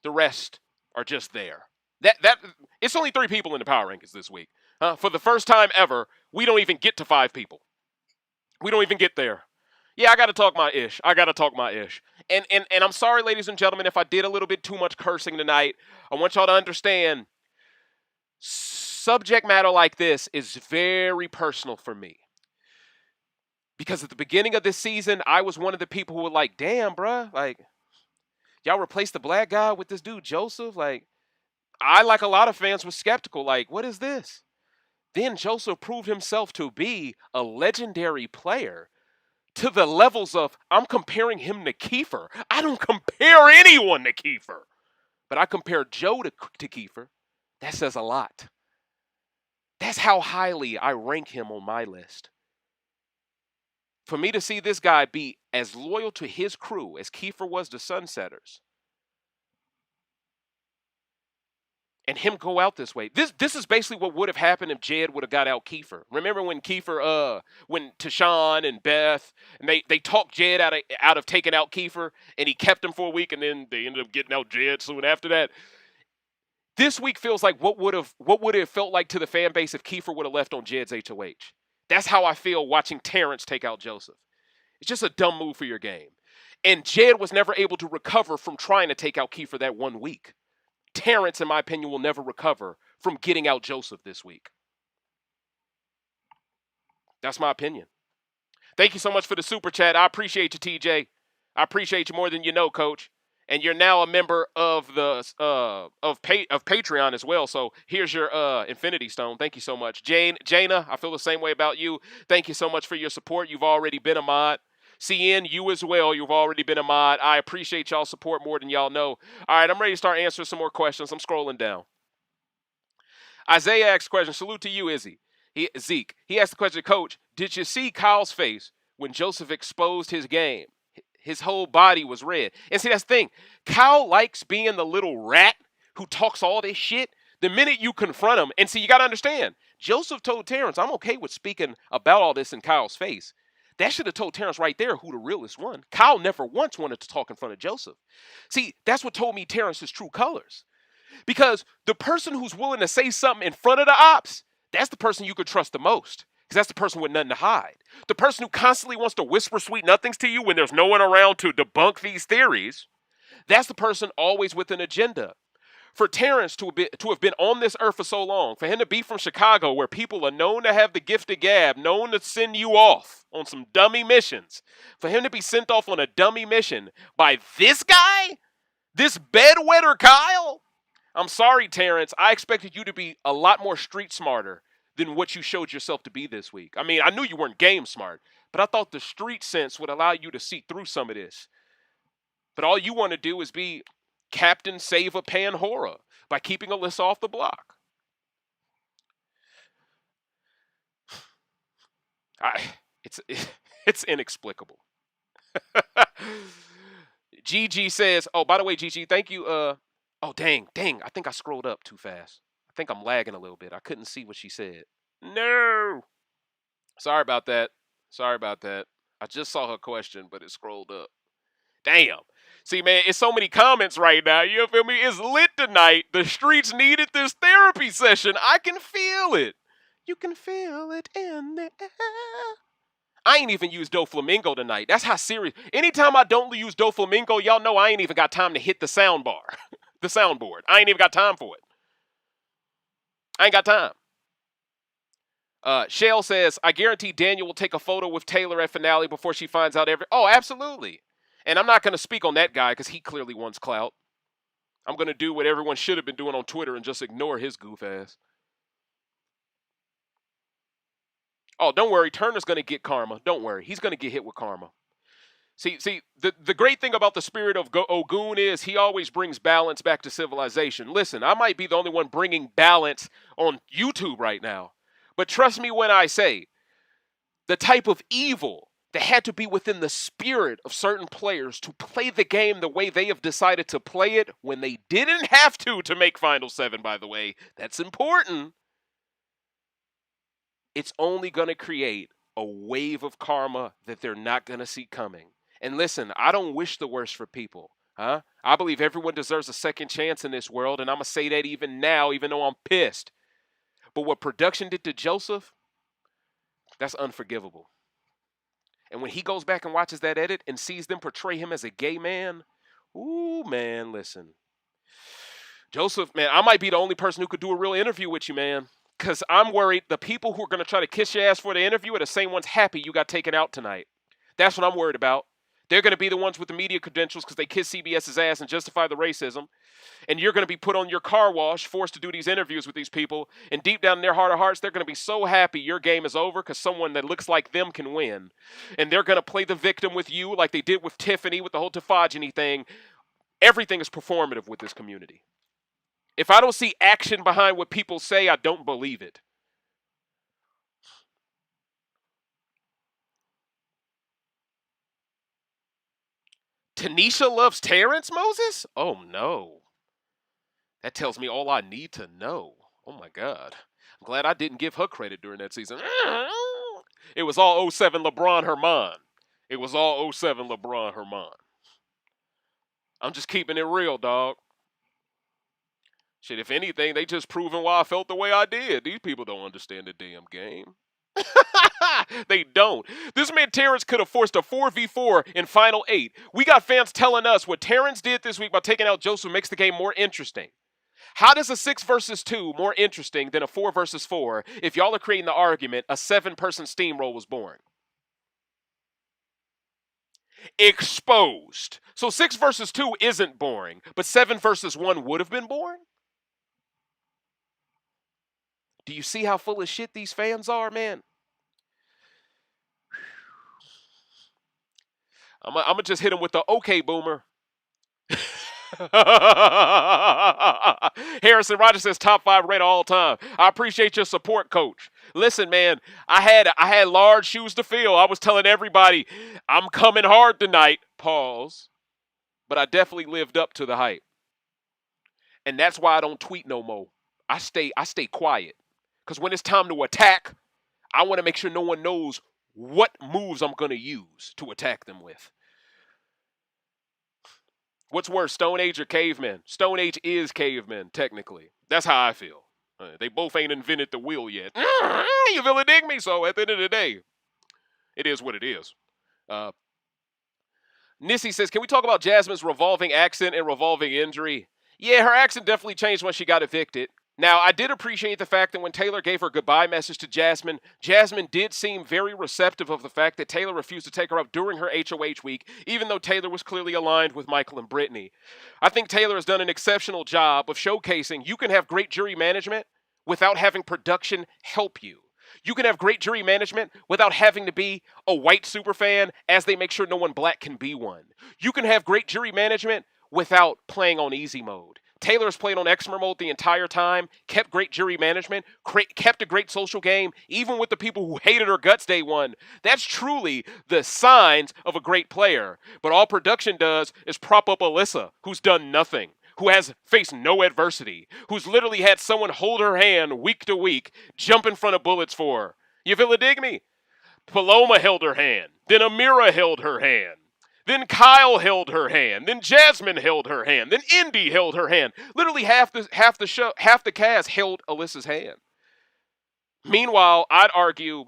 The rest are just there. It's only 3 people in the power rankings this week. For the first time ever, we don't even get to 5 people. We don't even get there. Yeah, I got to talk my ish. And I'm sorry, ladies and gentlemen, if I did a little bit too much cursing tonight. I want y'all to understand, subject matter like this is very personal for me. Because at the beginning of this season, I was one of the people who were like, damn, bruh, like, y'all replaced the black guy with this dude, Joseph? Like, I, like a lot of fans, was skeptical. Like, what is this? Then Joseph proved himself to be a legendary player to the levels of, I'm comparing him to Kiefer. I don't compare anyone to Kiefer. But I compare Joe to Kiefer. That says a lot. That's how highly I rank him on my list. For me to see this guy be as loyal to his crew as Kiefer was to Sunsetters, and him go out this way. This is basically what would have happened if Jed would have got out Kiefer. Remember when Kiefer, when Tashawn and Beth, and they talked Jed out of taking out Kiefer, and he kept him for a week, and then they ended up getting out Jed soon after that. This week feels like what would it have felt like to the fan base if Kiefer would have left on Jed's HOH. That's how I feel watching Terrance take out Joseph. It's just a dumb move for your game. And Jed was never able to recover from trying to take out Kiefer that 1 week. Terrance, in my opinion, will never recover from getting out Joseph this week. That's my opinion. Thank you so much for the super chat. I appreciate you, TJ. I appreciate you more than you know, Coach. And you're now a member of the of Patreon as well. So here's your Infinity Stone. Thank you so much, Jaina. I feel the same way about you. Thank you so much for your support. You've already been a mod. CN, you as well. You've already been a mod. I appreciate y'all's support more than y'all know. All right, I'm ready to start answering some more questions. I'm scrolling down. Isaiah asks a question. Salute to you, Izzy. Zeke. He asked the question, Coach, did you see Kyle's face when Joseph exposed his game? His whole body was red. And see, that's the thing. Kyle likes being the little rat who talks all this shit. The minute you confront him, and see, you got to understand, Joseph told Terrance, I'm okay with speaking about all this in Kyle's face. That should have told Terrance right there who the realest one. Kyle never once wanted to talk in front of Joseph. See, that's what told me Terrance's true colors. Because the person who's willing to say something in front of the ops, that's the person you could trust the most. Because that's the person with nothing to hide. The person who constantly wants to whisper sweet nothings to you when there's no one around to debunk these theories, that's the person always with an agenda. For Terrance to have been on this earth for so long, for him to be from Chicago where people are known to have the gift of gab, known to send you off on some dummy missions, for him to be sent off on a dummy mission by this guy, this bedwetter Kyle, I'm sorry, Terrance. I expected you to be a lot more street smarter than what you showed yourself to be this week. I mean, I knew you weren't game smart, but I thought the street sense would allow you to see through some of this. But all you want to do is be Captain Save a Pan Horror by keeping Alyssa off the block. It's inexplicable. Gigi says, oh, by the way, Gigi, thank you. Oh, dang. I think I scrolled up too fast. I think I'm lagging a little bit. I couldn't see what she said. No. Sorry about that. I just saw her question, but it scrolled up. Damn. See, man, it's so many comments right now. You feel me? It's lit tonight. The streets needed this therapy session. I can feel it. You can feel it in the air. I ain't even used Doflamingo tonight. That's how serious. Anytime I don't use Doflamingo, y'all know I ain't even got time to hit the sound bar. The soundboard. I ain't even got time for it. I ain't got time. Shale says, I guarantee Daniel will take a photo with Taylor at finale before she finds out Oh, absolutely. And I'm not going to speak on that guy because he clearly wants clout. I'm going to do what everyone should have been doing on Twitter and just ignore his goof ass. Oh, don't worry. Turner's going to get karma. Don't worry. He's going to get hit with karma. See, the great thing about the spirit of Ogun is he always brings balance back to civilization. Listen, I might be the only one bringing balance on YouTube right now. But trust me when I say, the type of evil that had to be within the spirit of certain players to play the game the way they have decided to play it when they didn't have to make Final 7, by the way. That's important. It's only going to create a wave of karma that they're not going to see coming. And listen, I don't wish the worst for people. I believe everyone deserves a second chance in this world, and I'm going to say that even now, even though I'm pissed. But what production did to Joseph, that's unforgivable. And when he goes back and watches that edit and sees them portray him as a gay man, ooh, man, listen. Joseph, man, I might be the only person who could do a real interview with you, man. Because I'm worried the people who are going to try to kiss your ass for the interview are the same ones happy you got taken out tonight. That's what I'm worried about. They're going to be the ones with the media credentials because they kiss CBS's ass and justify the racism. And you're going to be put on your car wash, forced to do these interviews with these people. And deep down in their heart of hearts, they're going to be so happy your game is over because someone that looks like them can win. And they're going to play the victim with you like they did with Tiffany with the whole Tafajini thing. Everything is performative with this community. If I don't see action behind what people say, I don't believe it. Tanisha loves Terrance, Moses? Oh, no. That tells me all I need to know. Oh, my God. I'm glad I didn't give her credit during that season. It was all 07 LeBron Herman. It was all 07 LeBron Herman. I'm just keeping it real, dog. Shit, if anything, they just proving why I felt the way I did. These people don't understand the damn game. They don't. This man Terrance could have forced a 4v4 in Final 8. We got fans telling us what Terrance did this week by taking out Joseph makes the game more interesting. How does a 6 versus 2 more interesting than a 4 versus 4 if y'all are creating the argument a 7-person steamroll was born? Exposed. So 6 versus 2 isn't boring, but 7 versus 1 would have been boring? Do you see how full of shit these fans are, man? I'm going to just hit him with the okay, boomer. Harrison Rogers says top 5 rate all time. I appreciate your support, coach. Listen, man, I had large shoes to fill. I was telling everybody I'm coming hard tonight. Pause. But I definitely lived up to the hype. And that's why I don't tweet no more. I stay quiet. Because when it's time to attack, I want to make sure no one knows what moves I'm going to use to attack them with. What's worse, Stone Age or Cavemen? Stone Age is Cavemen, technically. That's how I feel. They both ain't invented the wheel yet. You feel it, dig me? So at the end of the day, it is what it is. Nissy says, can we talk about Jasmine's revolving accent and revolving injury? Yeah, her accent definitely changed when she got evicted. Now, I did appreciate the fact that when Taylor gave her goodbye message to Jasmine, Jasmine did seem very receptive of the fact that Taylor refused to take her up during her HOH week, even though Taylor was clearly aligned with Michael and Brittany. I think Taylor has done an exceptional job of showcasing you can have great jury management without having production help you. You can have great jury management without having to be a white superfan as they make sure no one black can be one. You can have great jury management without playing on easy mode. Taylor's played on Exmer mode the entire time, kept great jury management, kept a great social game, even with the people who hated her guts day one. That's truly the signs of a great player. But all production does is prop up Alyssa, who's done nothing, who has faced no adversity, who's literally had someone hold her hand week to week, jump in front of bullets for her. You feel it, dig me? Paloma held her hand. Then Ameerah held her hand. Then Kyle held her hand. Then Jasmine held her hand. Then Indy held her hand. Literally half the cast held Alyssa's hand. Meanwhile, I'd argue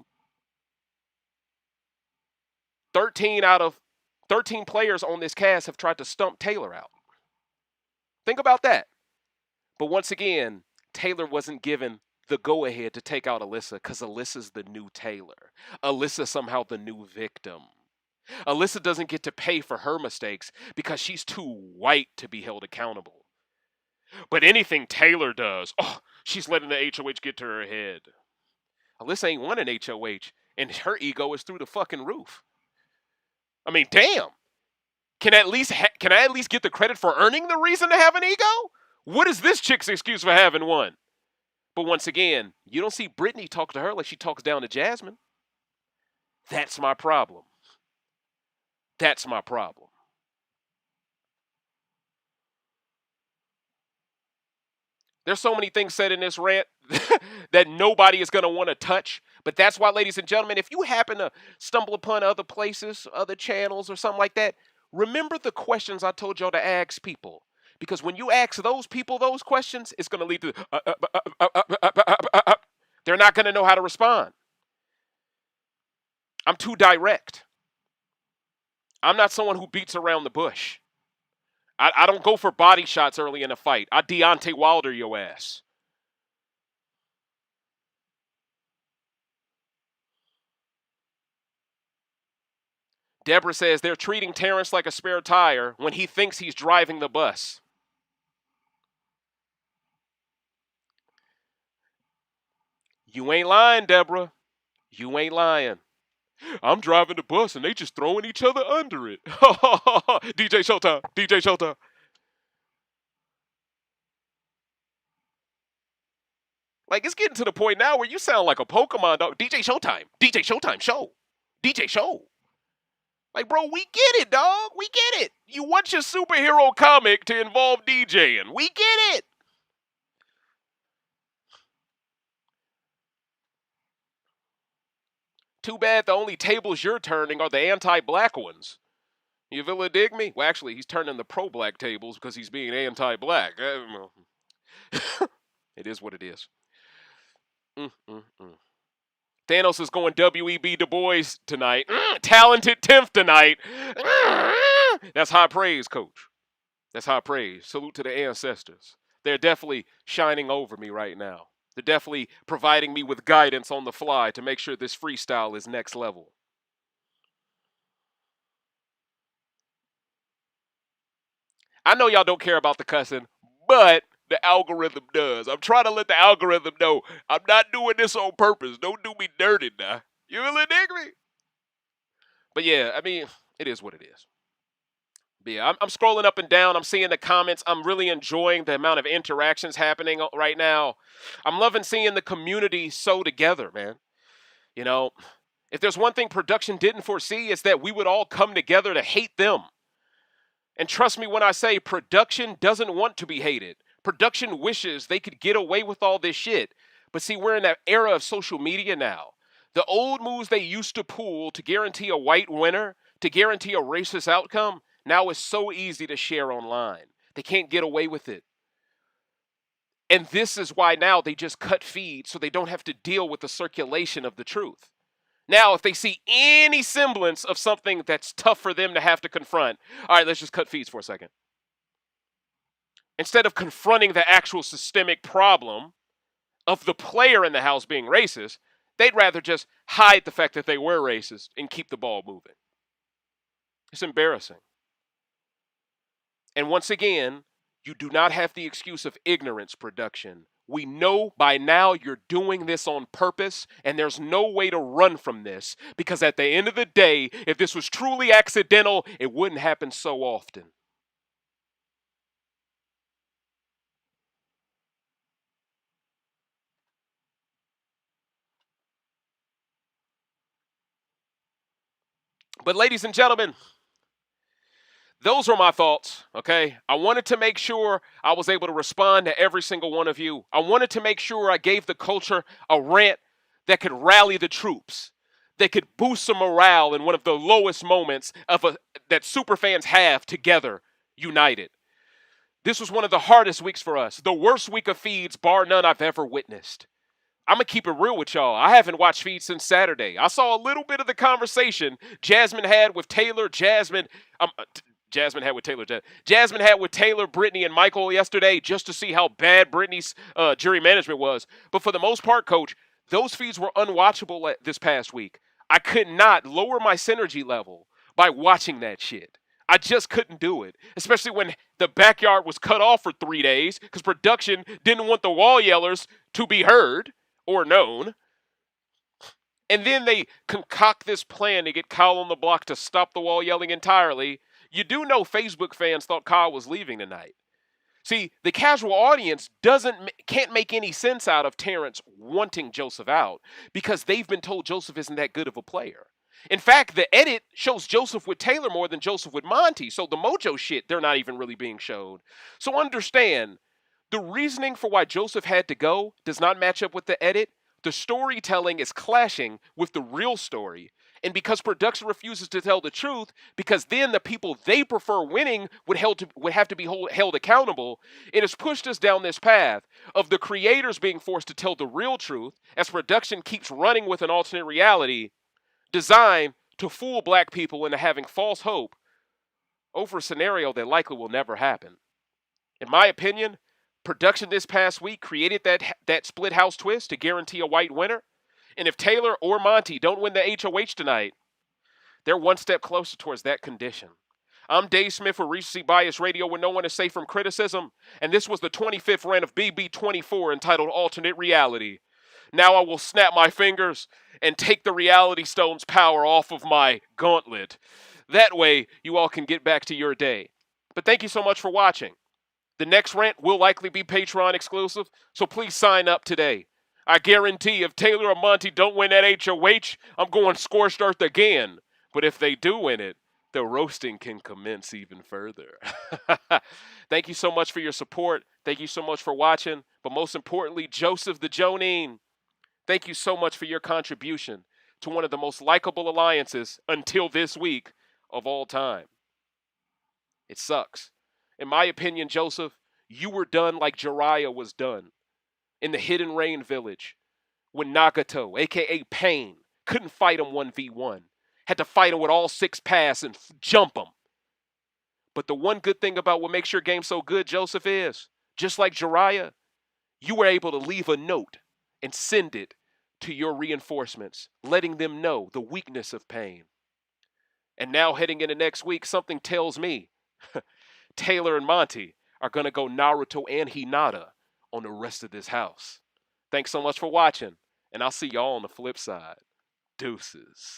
13 players on this cast have tried to stump Taylor out. Think about that. But once again, Taylor wasn't given the go-ahead to take out Alyssa because Alyssa's the new Taylor. Alyssa's somehow the new victim. Alyssa doesn't get to pay for her mistakes because she's too white to be held accountable. But anything Taylor does, she's letting the HOH get to her head. Alyssa ain't won an HOH, and her ego is through the fucking roof. I mean, damn. Can I at least get the credit for earning the reason to have an ego? What is this chick's excuse for having one? But once again, you don't see Brittany talk to her like she talks down to Jasmine. That's my problem. That's my problem. There's so many things said in this rant that nobody is going to want to touch. But that's why, ladies and gentlemen, if you happen to stumble upon other places, other channels or something like that, remember the questions I told y'all to ask people. Because when you ask those people those questions, it's going to lead to... they're not going to know how to respond. I'm too direct. I'm not someone who beats around the bush. I don't go for body shots early in a fight. I Deontay Wilder your ass. Deborah says they're treating Terrance like a spare tire when he thinks he's driving the bus. You ain't lying, Deborah. You ain't lying. I'm driving the bus and they just throwing each other under it. DJ Showtime. DJ Showtime. Like, it's getting to the point now where you sound like a Pokemon dog. DJ Showtime. DJ Showtime show. DJ Show. Like, bro, we get it, dog. We get it. You want your superhero comic to involve DJing. We get it. Too bad the only tables you're turning are the anti-black ones. You feel it, dig me? Well, actually, he's turning the pro-black tables because he's being anti-black. It is what it is. Thanos is going W.E.B. Du Bois tonight. Talented 10th tonight. That's high praise, coach. That's high praise. Salute to the ancestors. They're definitely shining over me right now. They're definitely providing me with guidance on the fly to make sure this freestyle is next level. I know y'all don't care about the cussing, but the algorithm does. I'm trying to let the algorithm know I'm not doing this on purpose. Don't do me dirty now. You really dig me? But yeah, I mean, it is what it is. But yeah, I'm scrolling up and down. I'm seeing the comments. I'm really enjoying the amount of interactions happening right now. I'm loving seeing the community sew together, man. You know, if there's one thing production didn't foresee, it's that we would all come together to hate them. And trust me when I say production doesn't want to be hated. Production wishes they could get away with all this shit. But see, we're in that era of social media now. The old moves they used to pull to guarantee a white winner, to guarantee a racist outcome, now it's so easy to share online. They can't get away with it. And this is why now they just cut feeds so they don't have to deal with the circulation of the truth. Now, if they see any semblance of something that's tough for them to have to confront, all right, let's just cut feeds for a second. Instead of confronting the actual systemic problem of the player in the house being racist, they'd rather just hide the fact that they were racist and keep the ball moving. It's embarrassing. And once again, you do not have the excuse of ignorance, production. We know by now you're doing this on purpose, and there's no way to run from this, because at the end of the day, if this was truly accidental, it wouldn't happen so often. But ladies and gentlemen, those were my thoughts, okay? I wanted to make sure I was able to respond to every single one of you. I wanted to make sure I gave the culture a rant that could rally the troops, that could boost some morale in one of the lowest moments that superfans have together, united. This was one of the hardest weeks for us, the worst week of feeds, bar none, I've ever witnessed. I'm going to keep it real with y'all. I haven't watched feeds since Saturday. I saw a little bit of the conversation Jasmine had with Taylor, Jasmine had with Taylor, Brittany, and Michael yesterday just to see how bad Brittany's jury management was. But for the most part, Coach, those feeds were unwatchable this past week. I could not lower my synergy level by watching that shit. I just couldn't do it, especially when the backyard was cut off for 3 days because production didn't want the wall yellers to be heard or known. And then they concoct this plan to get Kyle on the block to stop the wall yelling entirely. You do know Facebook fans thought Kyle was leaving tonight. See, the casual audience can't make any sense out of Terrance wanting Joseph out because they've been told Joseph isn't that good of a player. In fact, the edit shows Joseph with Taylor more than Joseph with Monte, so the mojo shit, they're not even really being showed. So understand, the reasoning for why Joseph had to go does not match up with the edit. The storytelling is clashing with the real story. And because production refuses to tell the truth, because then the people they prefer winning would have to be held accountable, it has pushed us down this path of the creators being forced to tell the real truth as production keeps running with an alternate reality designed to fool black people into having false hope over a scenario that likely will never happen. In my opinion, production this past week created that split house twist to guarantee a white winner. And if Taylor or Monte don't win the HOH tonight, they're one step closer towards that condition. I'm Dave Smith with Recency Bias Radio, where no one is safe from criticism. And this was the 25th rant of BB24 entitled Alternate Reality. Now I will snap my fingers and take the Reality Stone's power off of my gauntlet. That way, you all can get back to your day. But thank you so much for watching. The next rant will likely be Patreon exclusive, so please sign up today. I guarantee if Taylor or Monte don't win that HOH, I'm going Scorched Earth again. But if they do win it, the roasting can commence even further. Thank you so much for your support. Thank you so much for watching. But most importantly, Joseph the Jonine, thank you so much for your contribution to one of the most likable alliances until this week of all time. It sucks. In my opinion, Joseph, you were done like Jiraiya was done in the Hidden Rain Village when Nagato, a.k.a. Pain, couldn't fight him 1v1. Had to fight him with all 6 pass and jump him. But the one good thing about what makes your game so good, Joseph, is, just like Jiraiya, you were able to leave a note and send it to your reinforcements, letting them know the weakness of Pain. And now heading into next week, something tells me Taylor and Monte are going to go Naruto and Hinata on the rest of this house. Thanks so much for watching, and I'll see y'all on the flip side. Deuces.